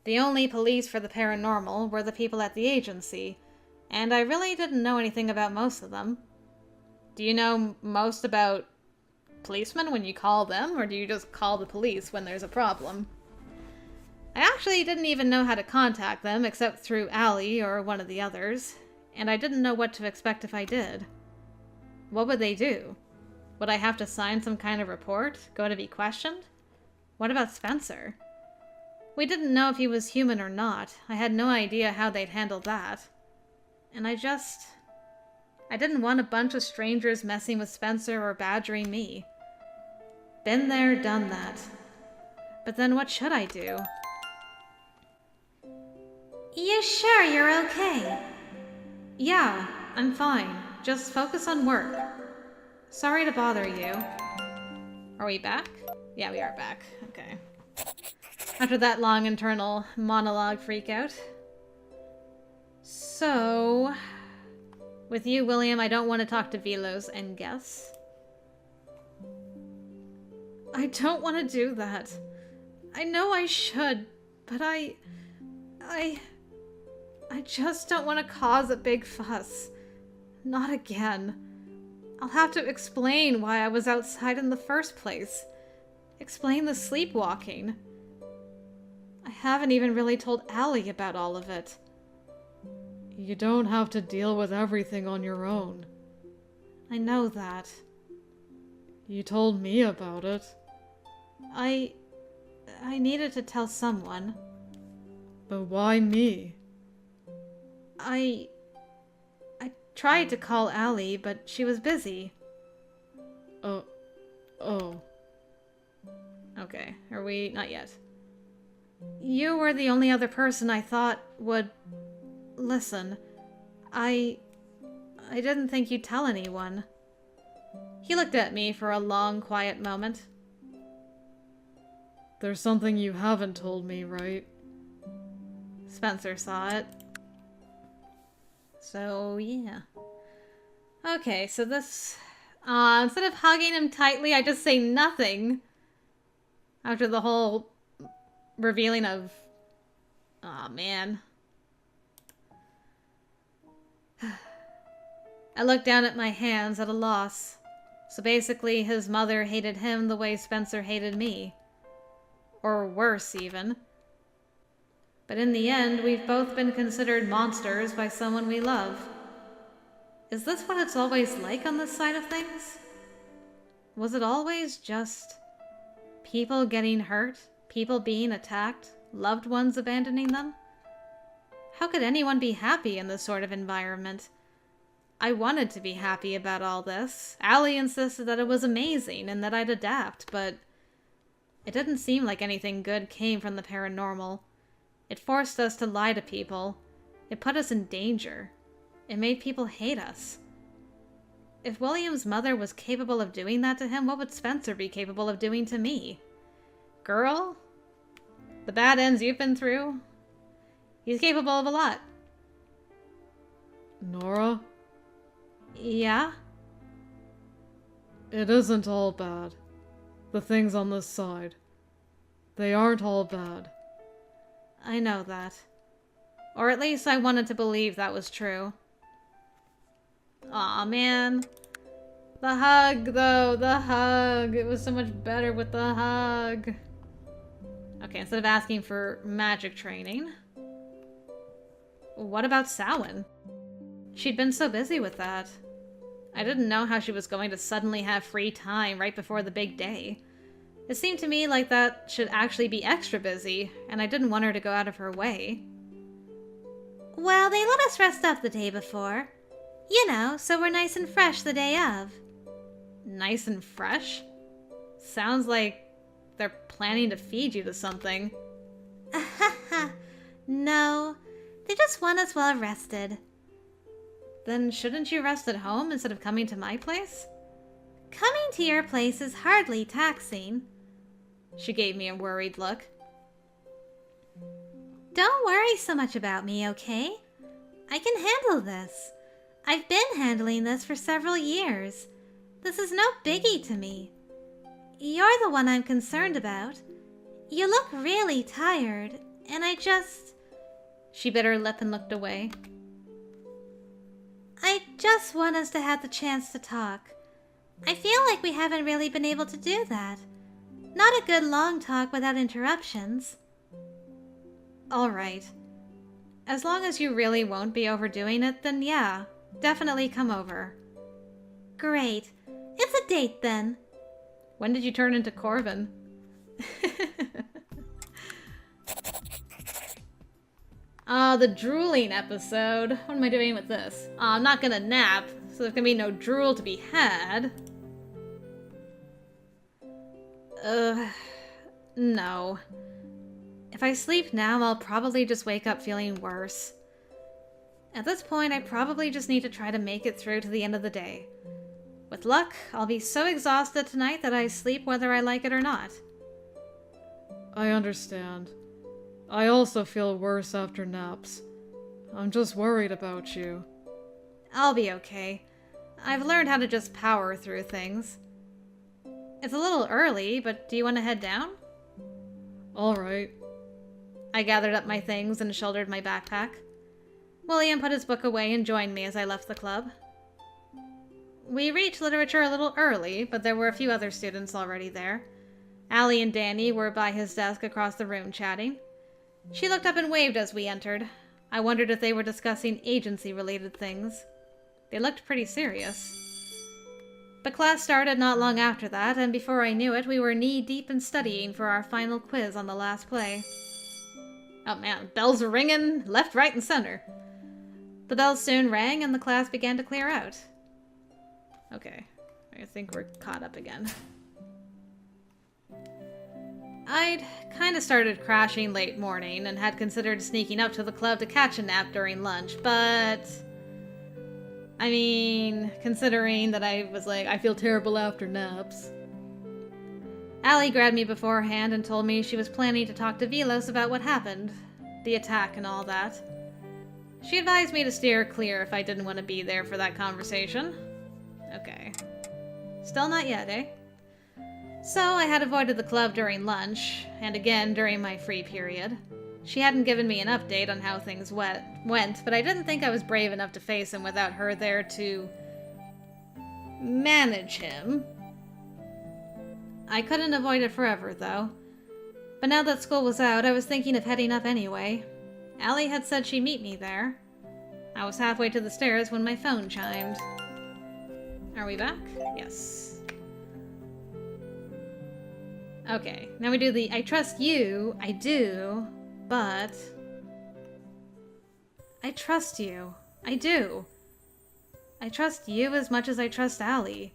S1: the only police for the paranormal were the people at the agency, and I really didn't know anything about most of them. Do you know most about policemen when you call them, or do you just call the police when there's a problem? I actually didn't even know how to contact them except through Allie or one of the others, and I didn't know what to expect if I did. What would they do? Would I have to sign some kind of report? Go to be questioned? What about Spencer? We didn't know if he was human or not. I had no idea how they'd handle that. And I didn't want a bunch of strangers messing with Spencer or badgering me. Been there, done that. But then what should I do?
S3: You sure you're okay?
S1: Yeah, I'm fine. Just focus on work. Sorry to bother you. Are we back? Yeah, we are back. Okay. After that long internal monologue freakout. So, with you, William, I don't want to talk to Velos and Gus. I don't want to do that. I know I should, but I just don't want to cause a big fuss. Not again. I'll have to explain why I was outside in the first place. Explain the sleepwalking. I haven't even really told Allie about all of it.
S2: You don't have to deal with everything on your own.
S1: I know that.
S2: You told me about it.
S1: I needed to tell someone.
S2: But why me?
S1: I tried to call Allie, but she was busy.
S2: Oh.
S1: Okay, are we... not yet. You were the only other person I thought would... Listen, I didn't think you'd tell anyone. He looked at me for a long, quiet moment.
S2: There's something you haven't told me, right?
S1: Spencer saw it. So, yeah. Okay, so this... instead of hugging him tightly, I just say nothing. After the whole revealing of... Aw, man. I looked down at my hands at a loss. So basically, his mother hated him the way Spencer hated me. Or worse, even. But in the end, we've both been considered monsters by someone we love. Is this what it's always like on this side of things? Was it always just people getting hurt, people being attacked, loved ones abandoning them? How could anyone be happy in this sort of environment? I wanted to be happy about all this. Allie insisted that it was amazing and that I'd adapt, but it didn't seem like anything good came from the paranormal. It forced us to lie to people. It put us in danger. It made people hate us. If William's mother was capable of doing that to him, what would Spencer be capable of doing to me? Girl? The bad ends you've been through? He's capable of a lot.
S2: Nora?
S1: Yeah?
S2: It isn't all bad. The things on this side. They aren't all bad.
S1: I know that. Or at least I wanted to believe that was true. Aw, man. The hug, though. The hug. It was so much better with the hug. Okay, instead of asking for magic training. What about Samhain? She'd been so busy with that. I didn't know how she was going to suddenly have free time right before the big day. It seemed to me like that should actually be extra busy, and I didn't want her to go out of her way.
S3: Well, they let us rest up the day before. You know, so we're nice and fresh the day of.
S1: Nice and fresh? Sounds like they're planning to feed you to something.
S3: No, they just want us well rested.
S1: Then shouldn't you rest at home instead of coming to my place?
S3: Coming to your place is hardly taxing.
S1: She gave me a worried look.
S3: Don't worry so much about me, okay? I can handle this. I've been handling this for several years. This is no biggie to me. You're the one I'm concerned about. You look really tired, and I just...
S1: She bit her lip and looked away.
S3: I just want us to have the chance to talk. I feel like we haven't really been able to do that. Not a good long talk without interruptions.
S1: All right. As long as you really won't be overdoing it, then yeah, definitely come over.
S3: Great. It's a date then.
S1: When did you turn into Corvin? The drooling episode. What am I doing with this? I'm not gonna nap, so there's gonna be no drool to be had. No. If I sleep now, I'll probably just wake up feeling worse. At this point, I probably just need to try to make it through to the end of the day. With luck, I'll be so exhausted tonight that I sleep whether I like it or not.
S2: I understand. I also feel worse after naps. I'm just worried about you.
S1: I'll be okay. I've learned how to just power through things. It's a little early, but do you want to head down?
S2: All right.
S1: I gathered up my things and shouldered my backpack. William put his book away and joined me as I left the club. We reached literature a little early, but there were a few other students already there. Allie and Danny were by his desk across the room chatting. She looked up and waved as we entered. I wondered if they were discussing agency-related things. They looked pretty serious. But class started not long after that, and before I knew it, we were knee-deep in studying for our final quiz on the last play. Oh man, bells are ringing left, right, and center. The bells soon rang, and the class began to clear out. Okay, I think we're caught up again. I'd kind of started crashing late morning and had considered sneaking up to the club to catch a nap during lunch, but... I mean, considering that I was like, I feel terrible after naps. Allie grabbed me beforehand and told me she was planning to talk to Velos about what happened, the attack and all that. She advised me to steer clear if I didn't want to be there for that conversation. Okay. Still not yet, eh? So I had avoided the club during lunch, and again during my free period. She hadn't given me an update on how things went, but I didn't think I was brave enough to face him without her there to manage him. I couldn't avoid it forever, though. But now that school was out, I was thinking of heading up anyway. Allie had said she'd meet me there. I was halfway to the stairs when my phone chimed. Are we back? Yes. Okay, now we do the I trust you, I do, but... I trust you. I do. I trust you as much as I trust Allie.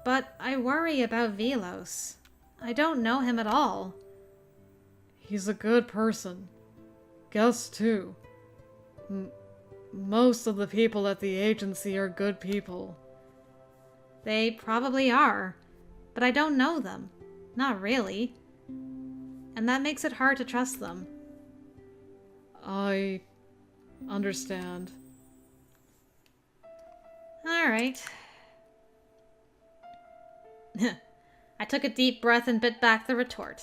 S1: But I worry about Velos. I don't know him at all.
S2: He's a good person. Gus, too. Most of the people at the agency are good people.
S1: They probably are, but I don't know them. Not really. And that makes it hard to trust them.
S2: I understand.
S1: Alright. I took a deep breath and bit back the retort.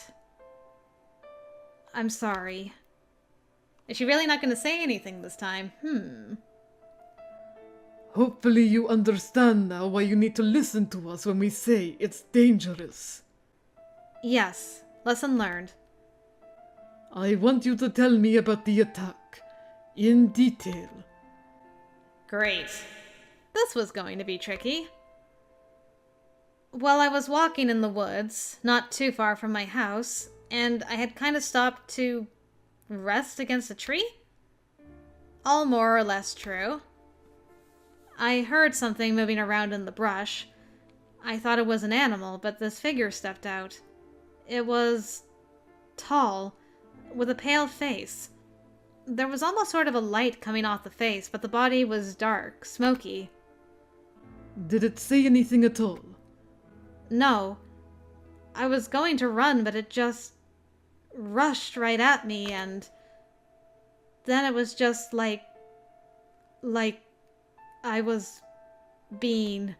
S1: I'm sorry. Is she really not going to say anything this time?
S2: Hopefully you understand now why you need to listen to us when we say it's dangerous.
S1: Yes, lesson learned.
S2: I want you to tell me about the attack, in detail.
S1: Great. This was going to be tricky. Well, I was walking in the woods, not too far from my house, and I had kind of stopped to rest against a tree? All more or less true. I heard something moving around in the brush. I thought it was an animal, but this figure stepped out. It was tall, with a pale face. There was almost sort of a light coming off the face, but the body was dark, smoky.
S2: Did it say anything at all?
S1: No. I was going to run, but it just rushed right at me, and then it was just like I was being...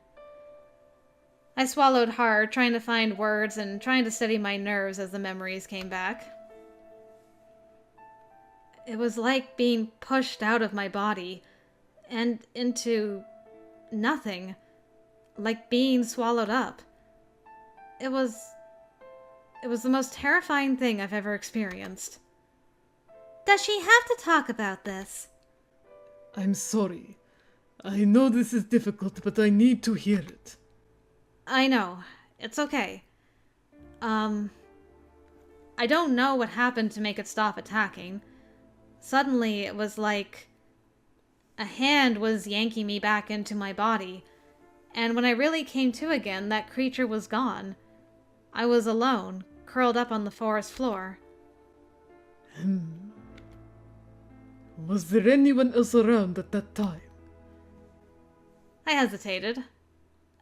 S1: I swallowed hard, trying to find words and trying to steady my nerves as the memories came back. It was like being pushed out of my body and into nothing, like being swallowed up. It was the most terrifying thing I've ever experienced.
S3: Does she have to talk about this?
S2: I'm sorry. I know this is difficult, but I need to hear it.
S1: I know. It's okay. I don't know what happened to make it stop attacking. Suddenly, it was like a hand was yanking me back into my body, and when I really came to again, that creature was gone. I was alone, curled up on the forest floor.
S2: Was there anyone else around at that time?
S1: I hesitated.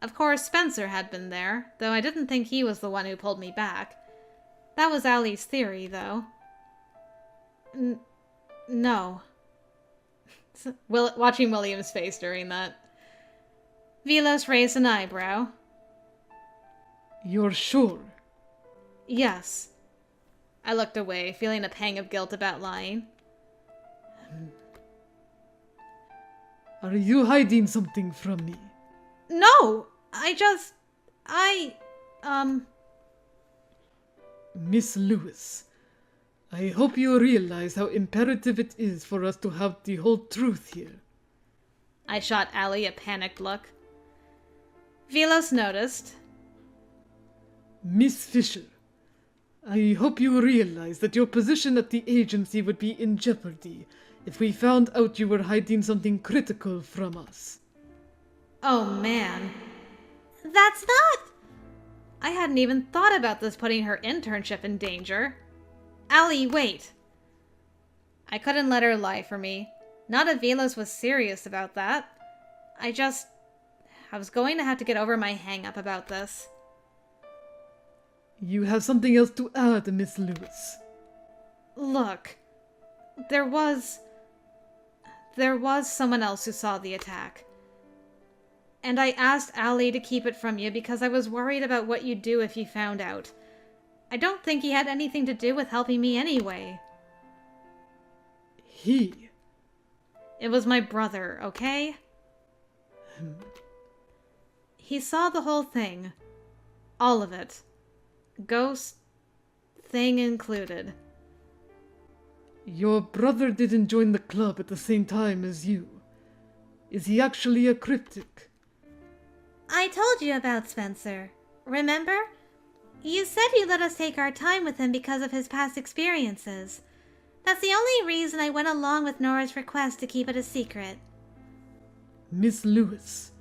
S1: Of course, Spencer had been there, though I didn't think he was the one who pulled me back. That was Allie's theory, though. No. Watching William's face during that. Velos raised an eyebrow.
S2: You're sure?
S1: Yes. I looked away, feeling a pang of guilt about lying.
S2: Are you hiding something from me?
S1: No!
S2: Miss Lewis, I hope you realize how imperative it is for us to have the whole truth here.
S1: I shot Allie a panicked look. Velos noticed.
S2: Miss Fisher, I hope you realize that your position at the agency would be in jeopardy if we found out you were hiding something critical from us.
S1: Oh, man.
S3: That's not...
S1: I hadn't even thought about this putting her internship in danger. Allie, wait! I couldn't let her lie for me. Not if Velos was serious about that. I was going to have to get over my hang-up about this.
S4: You have something else to add, Miss Lewis.
S1: Look, there was someone else who saw the attack. And I asked Allie to keep it from you because I was worried about what you'd do if he found out. I don't think he had anything to do with helping me anyway.
S4: He?
S1: It was my brother, okay? He saw the whole thing. All of it. Ghost thing included.
S4: Your brother didn't join the club at the same time as you. Is he actually a cryptic?
S3: I told you about Spencer. Remember? You said you'd let us take our time with him because of his past experiences. That's the only reason I went along with Nora's request to keep it a secret.
S4: Miss Lewis,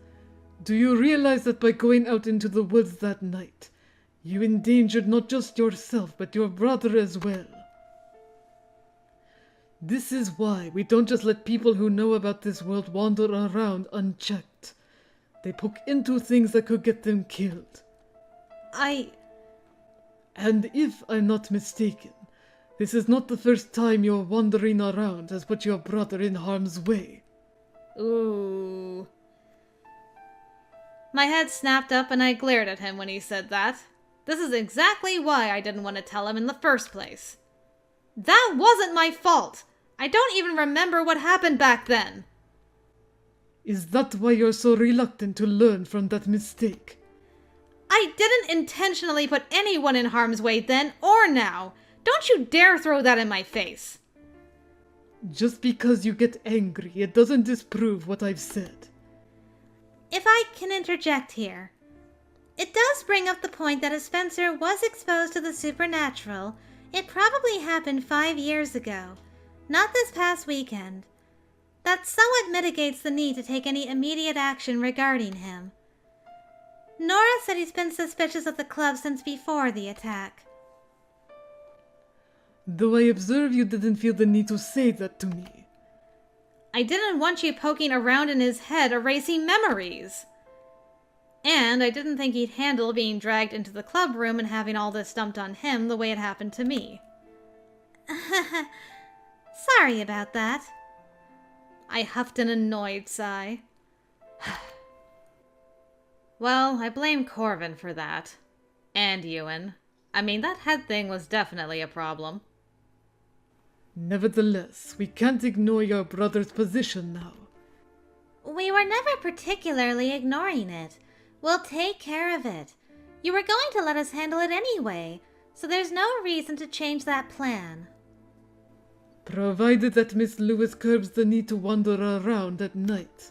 S4: do you realize that by going out into the woods that night, you endangered not just yourself, but your brother as well? This is why we don't just let people who know about this world wander around unchecked. They poke into things that could get them killed. And if I'm not mistaken, this is not the first time your wandering around has put your brother in harm's way.
S1: Ooh. My head snapped up and I glared at him when he said that. This is exactly why I didn't want to tell him in the first place. That wasn't my fault! I don't even remember what happened back then!
S4: Is that why you're so reluctant to learn from that mistake?
S1: I didn't intentionally put anyone in harm's way then or now! Don't you dare throw that in my face!
S4: Just because you get angry, it doesn't disprove what I've said.
S3: If I can interject here. It does bring up the point that if Spencer was exposed to the supernatural, it probably happened 5 years ago, not this past weekend. That somewhat mitigates the need to take any immediate action regarding him. Nora said he's been suspicious of the club since before the attack.
S4: Though I observe you didn't feel the need to say that to me.
S1: I didn't want you poking around in his head erasing memories. And I didn't think he'd handle being dragged into the club room and having all this dumped on him the way it happened to me.
S3: Sorry about that.
S1: I huffed an annoyed sigh. Well, I blame Corvin for that. And Ewan. I mean, that head thing was definitely a problem.
S4: Nevertheless, we can't ignore your brother's position now.
S3: We were never particularly ignoring it. We'll take care of it. You were going to let us handle it anyway, so there's no reason to change that plan.
S4: Provided that Miss Lewis curbs the need to wander around at night.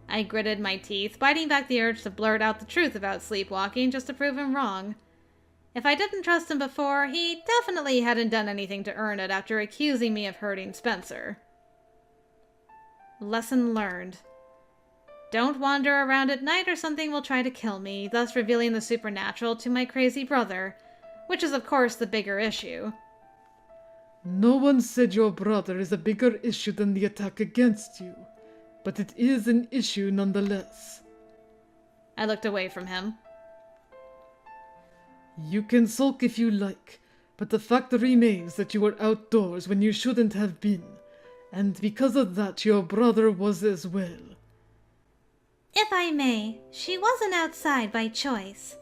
S1: I gritted my teeth, biting back the urge to blurt out the truth about sleepwalking just to prove him wrong. If I didn't trust him before, he definitely hadn't done anything to earn it after accusing me of hurting Spencer. Lesson learned. Don't wander around at night or something will try to kill me, thus revealing the supernatural to my crazy brother, which is of course the bigger issue.
S4: No one said your brother is a bigger issue than the attack against you, but it is an issue nonetheless.
S1: I looked away from him.
S4: You can sulk if you like, but the fact remains that you were outdoors when you shouldn't have been, and because of that your brother was as well.
S3: If I may, she wasn't outside by choice.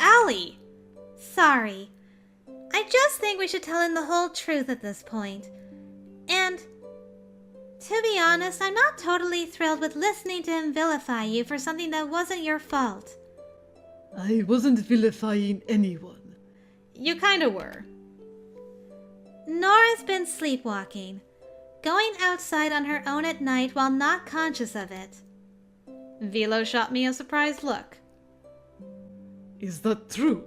S1: Allie!
S3: Sorry. I just think we should tell him the whole truth at this point. And, to be honest, I'm not totally thrilled with listening to him vilify you for something that wasn't your fault.
S4: I wasn't vilifying anyone.
S1: You kinda were.
S3: Nora's been sleepwalking, going outside on her own at night while not conscious of it.
S1: Velo shot me a surprised look.
S4: Is that true?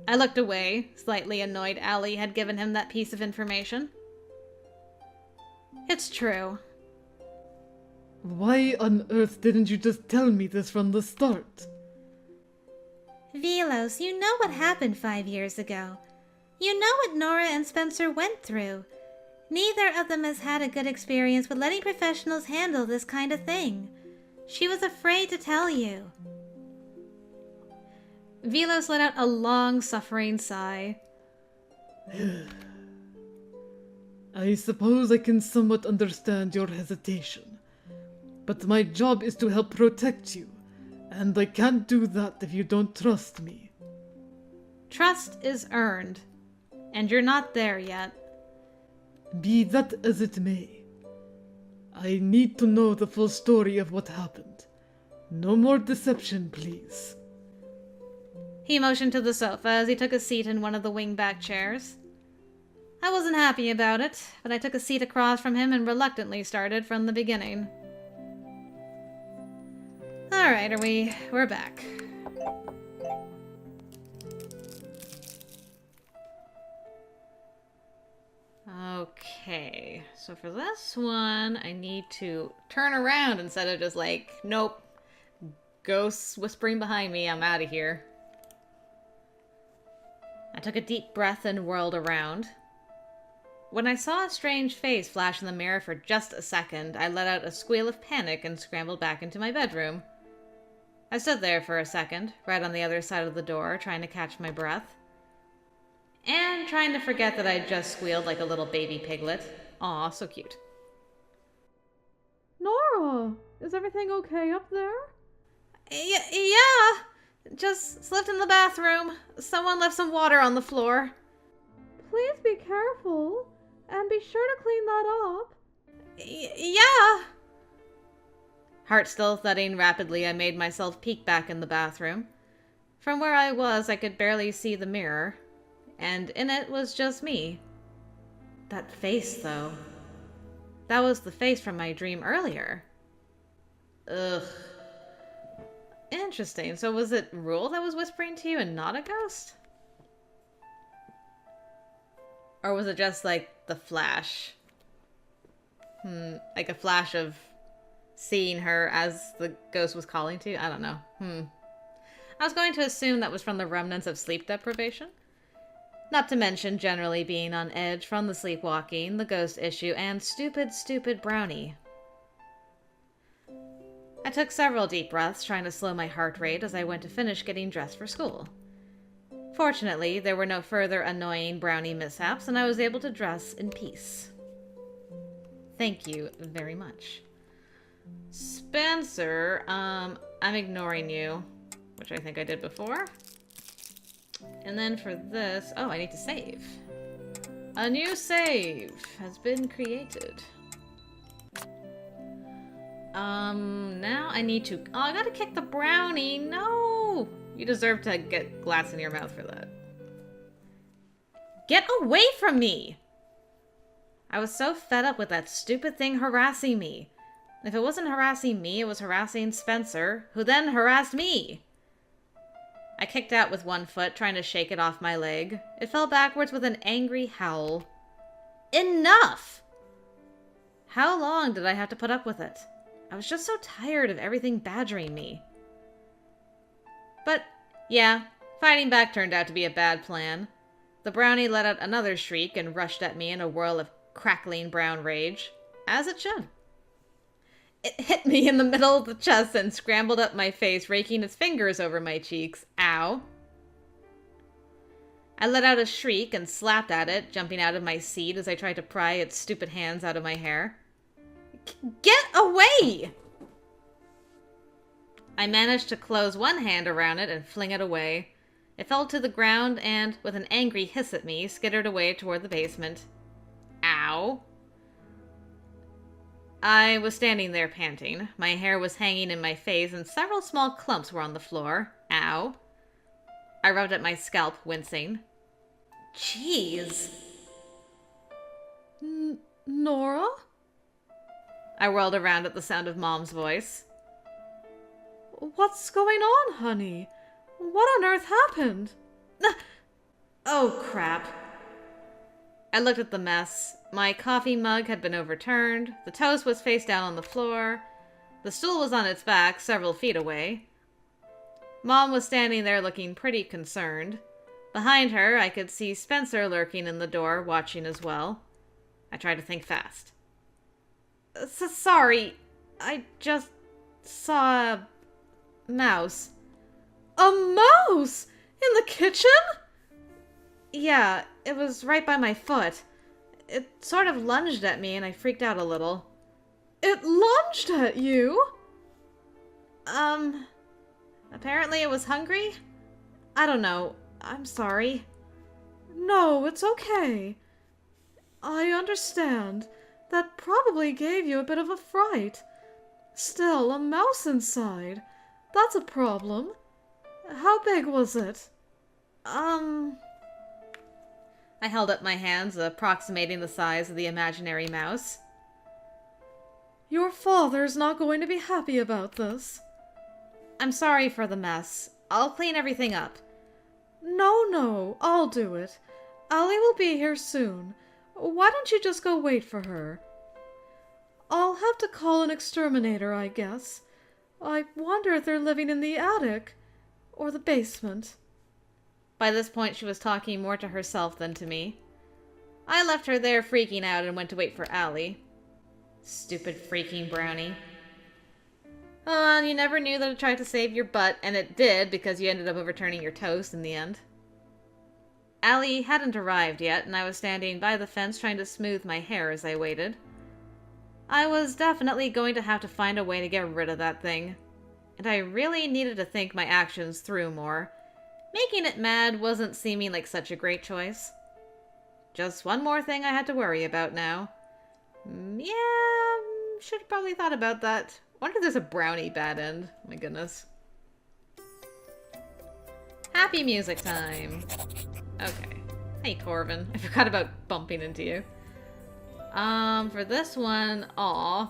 S1: I looked away, slightly annoyed Allie had given him that piece of information. It's true.
S4: Why on earth didn't you just tell me this from the start?
S3: Velos, you know what happened 5 years ago. You know what Nora and Spencer went through. Neither of them has had a good experience with letting professionals handle this kind of thing. She was afraid to tell you.
S1: Velos let out a long, suffering sigh.
S4: I suppose I can somewhat understand your hesitation. But my job is to help protect you, and I can't do that if you don't trust me.
S1: Trust is earned, and you're not there yet.
S4: Be that as it may. I need to know the full story of what happened. No more deception, please.
S1: He motioned to the sofa as he took a seat in one of the wing-back chairs. I wasn't happy about it, but I took a seat across from him and reluctantly started from the beginning. Alright, we're back. Okay, so for this one, I need to turn around instead of just like, nope, ghosts whispering behind me, I'm out of here. I took a deep breath and whirled around. When I saw a strange face flash in the mirror for just a second, I let out a squeal of panic and scrambled back into my bedroom. I stood there for a second, right on the other side of the door, trying to catch my breath. And trying to forget that I'd just squealed like a little baby piglet. Aw, so cute.
S2: Nora, is everything okay up there?
S1: Yeah, just slipped in the bathroom. Someone left some water on the floor.
S2: Please be careful, and be sure to clean that up.
S1: Yeah. Heart still thudding rapidly, I made myself peek back in the bathroom. From where I was, I could barely see the mirror, and in it was just me. That face, though. That was the face from my dream earlier. Ugh. Interesting. So was it Reul that was whispering to you and not a ghost? Or was it just like the flash? Like a flash of seeing her as the ghost was calling to you? I don't know. I was going to assume that was from the remnants of sleep deprivation. Not to mention generally being on edge from the sleepwalking, the ghost issue, and stupid brownie. I took several deep breaths, trying to slow my heart rate as I went to finish getting dressed for school. Fortunately, there were no further annoying brownie mishaps, and I was able to dress in peace. Thank you very much. Spencer, I'm ignoring you, which I think I did before. And then for this, oh, I need to save. A new save has been created. Now I need to, oh, I gotta kick the brownie, no! You deserve to get glass in your mouth for that. Get away from me! I was so fed up with that stupid thing harassing me. If it wasn't harassing me, it was harassing Spencer, who then harassed me. I kicked out with one foot, trying to shake it off my leg. It fell backwards with an angry howl. Enough! How long did I have to put up with it? I was just so tired of everything badgering me. But, yeah, fighting back turned out to be a bad plan. The brownie let out another shriek and rushed at me in a whirl of crackling brown rage. As it should. It hit me in the middle of the chest and scrambled up my face, raking its fingers over my cheeks. Ow. I let out a shriek and slapped at it, jumping out of my seat as I tried to pry its stupid hands out of my hair. Get away! I managed to close one hand around it and fling it away. It fell to the ground and, with an angry hiss at me, skittered away toward the basement. Ow. I was standing there panting. My hair was hanging in my face and several small clumps were on the floor. Ow. I rubbed at my scalp, wincing. Jeez.
S2: Nora?
S1: I whirled around at the sound of Mom's voice.
S2: What's going on, honey? What on earth happened?
S1: Oh, crap. I looked at the mess. My coffee mug had been overturned. The toast was face down on the floor. The stool was on its back, several feet away. Mom was standing there looking pretty concerned. Behind her, I could see Spencer lurking in the door, watching as well. I tried to think fast. Sorry, I just saw a mouse.
S2: A mouse? In the kitchen?
S1: Yeah, it was right by my foot. It sort of lunged at me and I freaked out a little.
S2: It lunged at you?
S1: Apparently it was hungry? I don't know. I'm sorry.
S2: No, it's okay. I understand. That probably gave you a bit of a fright. Still, a mouse inside. That's a problem. How big was it?
S1: I held up my hands, approximating the size of the imaginary mouse.
S2: Your father's not going to be happy about this.
S1: I'm sorry for the mess. I'll clean everything up.
S2: No, I'll do it. Allie will be here soon. Why don't you just go wait for her? I'll have to call an exterminator, I guess. I wonder if they're living in the attic or the basement.
S1: By this point, she was talking more to herself than to me. I left her there freaking out and went to wait for Allie. Stupid freaking brownie. You never knew that it tried to save your butt, and it did because you ended up overturning your toast in the end. Allie hadn't arrived yet, and I was standing by the fence trying to smooth my hair as I waited. I was definitely going to have to find a way to get rid of that thing, and I really needed to think my actions through more. Making it mad wasn't seeming like such a great choice. Just one more thing I had to worry about now. Yeah, should have probably thought about that. Wonder if there's a brownie bad end. My goodness. Happy music time. Okay. Hey, Corvin. I forgot about bumping into you. For this one, I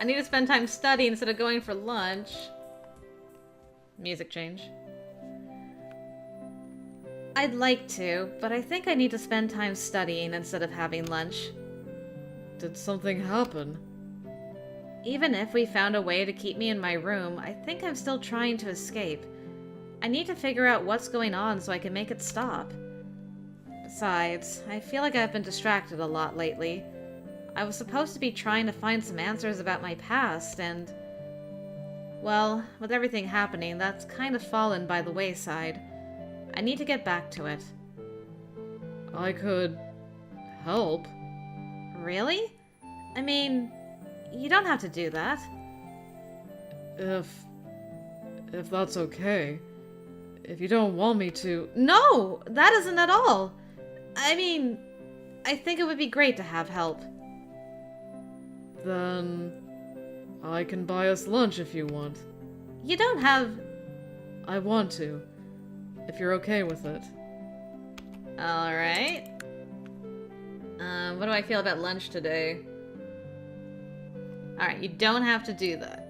S1: need to spend time studying instead of going for lunch. Music change. I'd like to, but I think I need to spend time studying instead of having lunch.
S4: Did something happen?
S1: Even if we found a way to keep me in my room, I think I'm still trying to escape. I need to figure out what's going on so I can make it stop. Besides, I feel like I've been distracted a lot lately. I was supposed to be trying to find some answers about my past, and... well, with everything happening, that's kind of fallen by the wayside. I need to get back to it.
S4: I could... help.
S1: Really? I mean, you don't have to do that.
S4: If that's okay. If you don't want me to...
S1: No! That isn't at all! I mean, I think it would be great to have help.
S4: Then... I can buy us lunch if you want.
S1: You don't have...
S4: I want to. If you're okay with it.
S1: Alright. What do I feel about lunch today? Alright, you don't have to do that.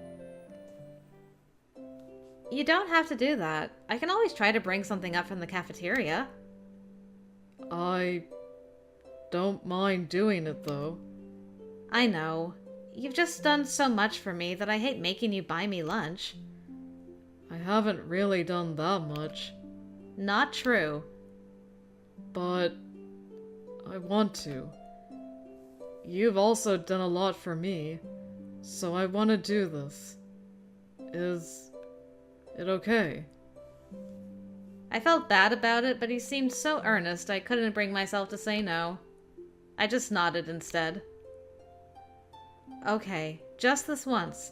S1: You don't have to do that. I can always try to bring something up from the cafeteria.
S4: I don't mind doing it, though.
S1: I know. You've just done so much for me that I hate making you buy me lunch.
S4: I haven't really done that much.
S1: Not true.
S4: But I want to. You've also done a lot for me, so I want to do this. Is it okay?
S1: I felt bad about it, but he seemed so earnest I couldn't bring myself to say no. I just nodded instead. Okay, just this once.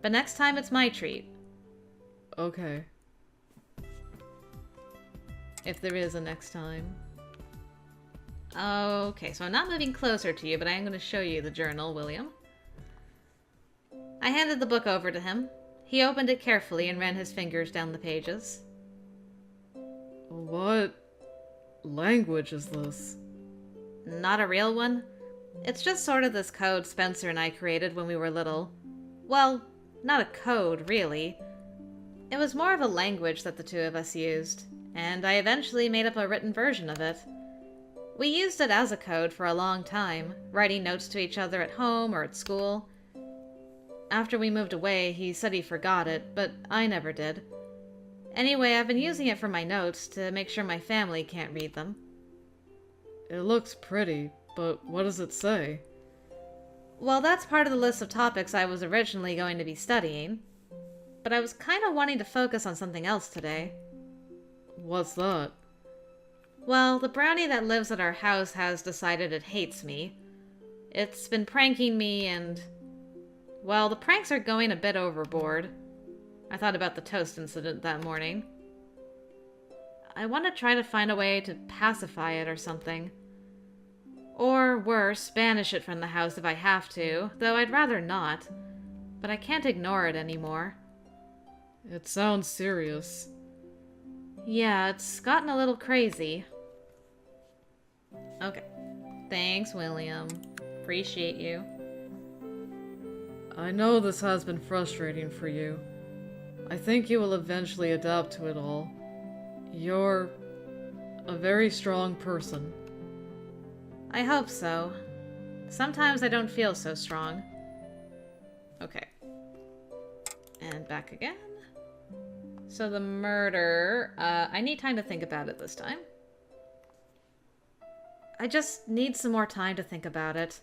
S1: But next time it's my treat.
S4: Okay.
S1: If there is a next time. Okay, so I'm not moving closer to you, but I am going to show you the journal, William. I handed the book over to him. He opened it carefully and ran his fingers down the pages.
S4: What language is this?
S1: Not a real one. It's just sort of this code Spencer and I created when we were little. Well, not a code, really. It was more of a language that the two of us used, and I eventually made up a written version of it. We used it as a code for a long time, writing notes to each other at home or at school. After we moved away, he said he forgot it, but I never did. Anyway, I've been using it for my notes to make sure my family can't read them.
S4: It looks pretty, but what does it say?
S1: Well, that's part of the list of topics I was originally going to be studying. But I was kind of wanting to focus on something else today.
S4: What's that?
S1: Well, the brownie that lives at our house has decided it hates me. It's been pranking me and... well, the pranks are going a bit overboard. I thought about the toast incident that morning. I want to try to find a way to pacify it or something. Or worse, banish it from the house if I have to, though I'd rather not. But I can't ignore it anymore.
S4: It sounds serious.
S1: Yeah, it's gotten a little crazy. Okay. Thanks, William. Appreciate you.
S4: I know this has been frustrating for you. I think you will eventually adapt to it all. You're a very strong person.
S1: I hope so. Sometimes I don't feel so strong. Okay. And back again. So the murder, I need time to think about it this time. I just need some more time to think about it.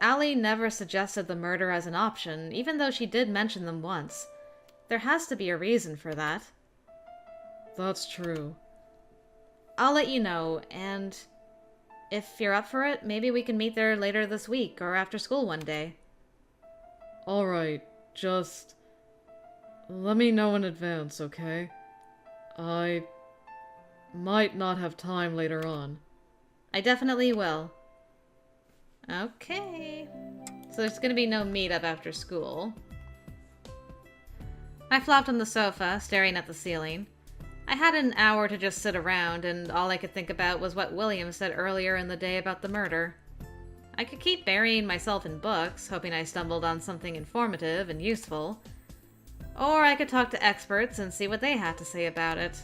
S1: Allie never suggested the murder as an option, even though she did mention them once. There has to be a reason for that.
S4: That's true.
S1: I'll let you know, and if you're up for it, maybe we can meet there later this week or after school one day.
S4: Alright, just let me know in advance, okay? I might not have time later on.
S1: I definitely will. Okay. So there's gonna be no meetup after school. I flopped on the sofa, staring at the ceiling. I had an hour to just sit around, and all I could think about was what William said earlier in the day about the murder. I could keep burying myself in books, hoping I stumbled on something informative and useful. Or I could talk to experts and see what they had to say about it.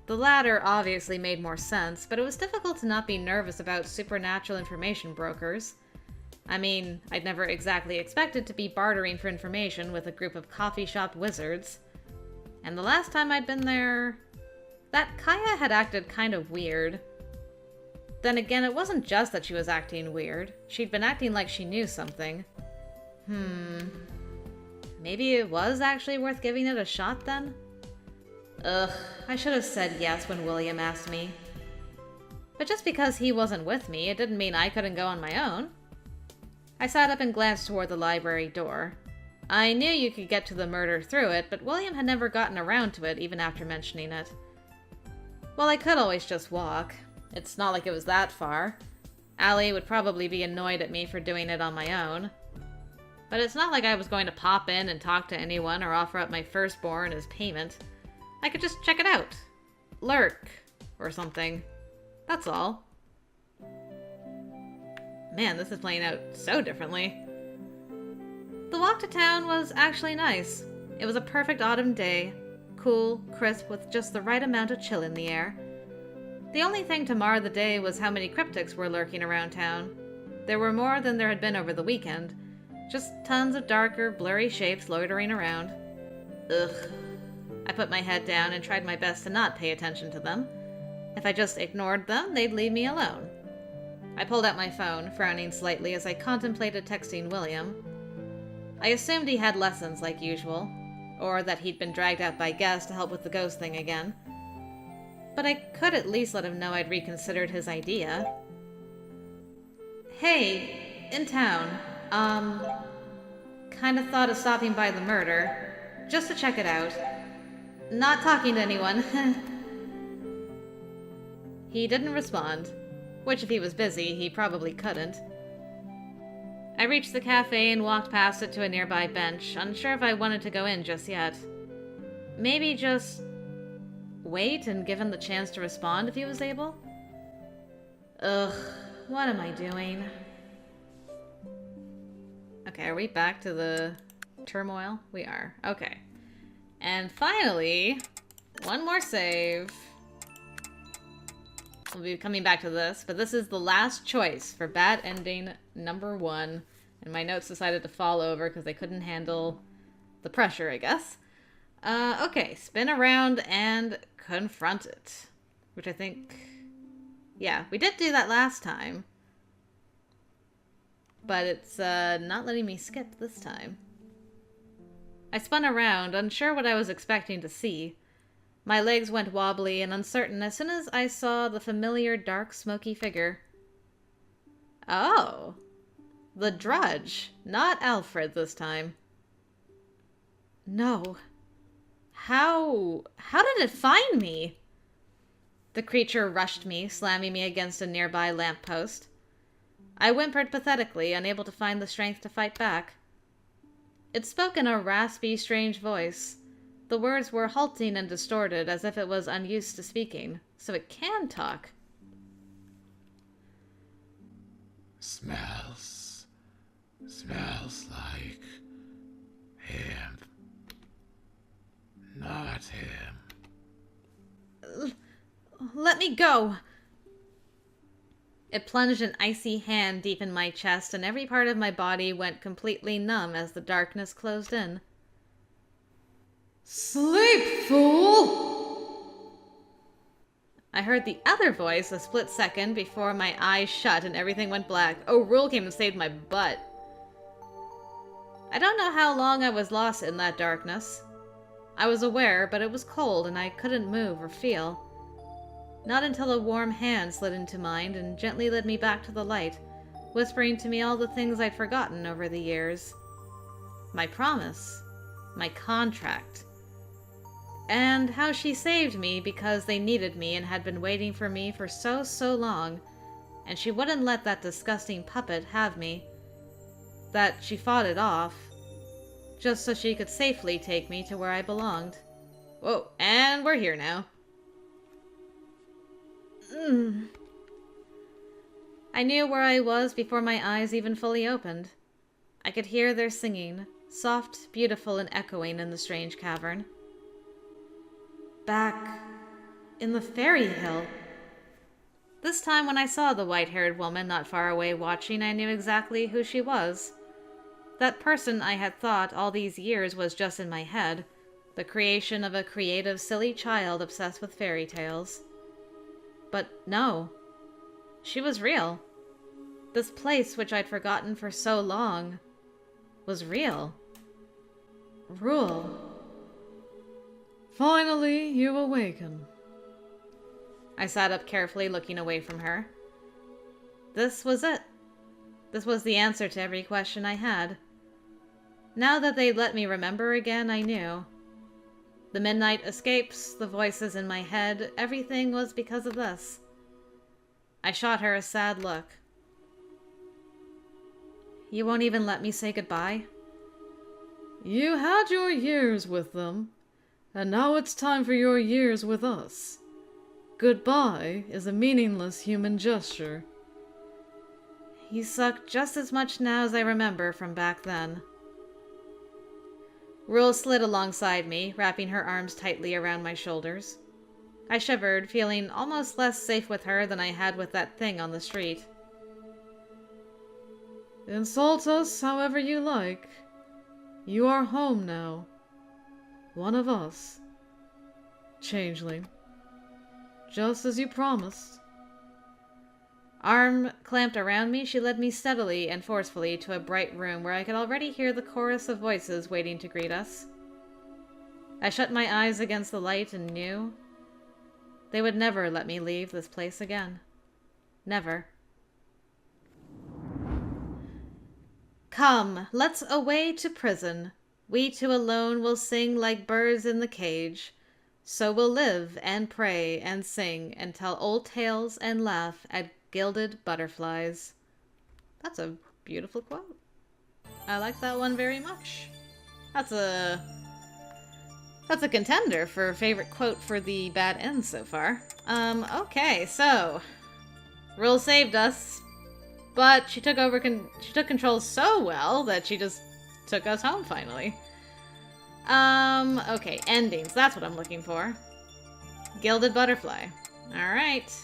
S1: The latter obviously made more sense, but it was difficult to not be nervous about supernatural information brokers. I mean, I'd never exactly expected to be bartering for information with a group of coffee shop wizards. And the last time I'd been there, that Kaya had acted kind of weird. Then again, it wasn't just that she was acting weird. She'd been acting like she knew something. Maybe it was actually worth giving it a shot then? Ugh, I should have said yes when William asked me. But just because he wasn't with me, it didn't mean I couldn't go on my own. I sat up and glanced toward the library door. I knew you could get to the murder through it, but William had never gotten around to it even after mentioning it. Well, I could always just walk. It's not like it was that far. Allie would probably be annoyed at me for doing it on my own. But it's not like I was going to pop in and talk to anyone or offer up my firstborn as payment. I could just check it out. Lurk. Or something. That's all. Man, this is playing out so differently. The walk to town was actually nice. It was a perfect autumn day. Cool, crisp, with just the right amount of chill in the air. The only thing to mar the day was how many cryptics were lurking around town. There were more than there had been over the weekend. Just tons of darker, blurry shapes loitering around. Ugh. I put my head down and tried my best to not pay attention to them. If I just ignored them, they'd leave me alone. I pulled out my phone, frowning slightly as I contemplated texting William. I assumed he had lessons like usual, or that he'd been dragged out by Guess to help with the ghost thing again. But I could at least let him know I'd reconsidered his idea. Hey, in town. Kinda thought of stopping by the murder, just to check it out. Not talking to anyone. He didn't respond, which if he was busy, he probably couldn't. I reached the cafe and walked past it to a nearby bench, unsure if I wanted to go in just yet. Maybe just wait and give him the chance to respond if he was able? Ugh, what am I doing? Okay, are we back to the turmoil? We are. Okay. And finally, one more save. We'll be coming back to this, but this is the last choice for bad ending number 1. And my notes decided to fall over because they couldn't handle the pressure, I guess. Okay, spin around and confront it. Which I think... Yeah, we did do that last time. But it's not letting me skip this time. I spun around, unsure what I was expecting to see. My legs went wobbly and uncertain as soon as I saw the familiar dark, smoky figure. Oh. The Drudge. Not Alfred this time. No. How did it find me? The creature rushed me, slamming me against a nearby lamppost. I whimpered pathetically, unable to find the strength to fight back. It spoke in a raspy, strange voice. The words were halting and distorted, as if it was unused to speaking, so it can talk.
S5: Smells like him. Not him.
S1: Let me go! It plunged an icy hand deep in my chest, and every part of my body went completely numb as the darkness closed in.
S2: Sleep, fool!
S1: I heard the other voice a split second before my eyes shut and everything went black. Oh, Reul came and saved my butt. I don't know how long I was lost in that darkness. I was aware, but it was cold and I couldn't move or feel. Not until a warm hand slid into mine and gently led me back to the light, whispering to me all the things I'd forgotten over the years. My promise. My contract. And how she saved me because they needed me and had been waiting for me for so long, and she wouldn't let that disgusting puppet have me. That she fought it off, just so she could safely take me to where I belonged. Whoa, and we're here now. I knew where I was before my eyes even fully opened. I could hear their singing, soft, beautiful, and echoing in the strange cavern. Back in the Faerie Hill. This time when I saw the white-haired woman not far away watching, I knew exactly who she was. That person I had thought all these years was just in my head, the creation of a creative, silly child obsessed with fairy tales. But no, she was real. This place, which I'd forgotten for so long, was real.
S2: Reul. Finally, you awaken.
S1: I sat up carefully, looking away from her. This was it. This was the answer to every question I had. Now that they'd let me remember again, I knew. The midnight escapes, the voices in my head, everything was because of this. I shot her a sad look. You won't even let me say goodbye?
S2: You had your years with them, and now it's time for your years with us. Goodbye is a meaningless human gesture.
S1: You suck just as much now as I remember from back then. Reul slid alongside me, wrapping her arms tightly around my shoulders. I shivered, feeling almost less safe with her than I had with that thing on the street.
S2: Insult us however you like. You are home now. One of us. Changeling. Just as you promised.
S1: Arm clamped around me, she led me steadily and forcefully to a bright room where I could already hear the chorus of voices waiting to greet us. I shut my eyes against the light and knew they would never let me leave this place again. Never. Come, let's away to prison. We two alone will sing like birds in the cage. So we'll live and pray and sing and tell old tales and laugh at gilded butterflies. That's a beautiful quote. I like that one very much. That's a contender for favorite quote for the bad end so far. Okay, so Reul saved us, but she took control so well that she just took us home finally. Okay, endings. That's what I'm looking for. Gilded butterfly. Alright.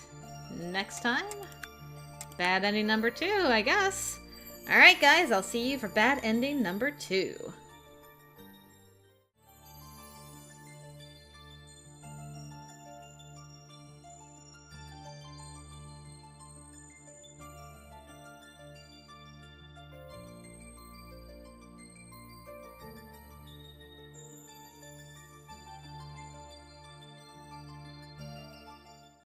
S1: Next time? Bad ending number 2, I guess. Alright, guys, I'll see you for bad ending number 2.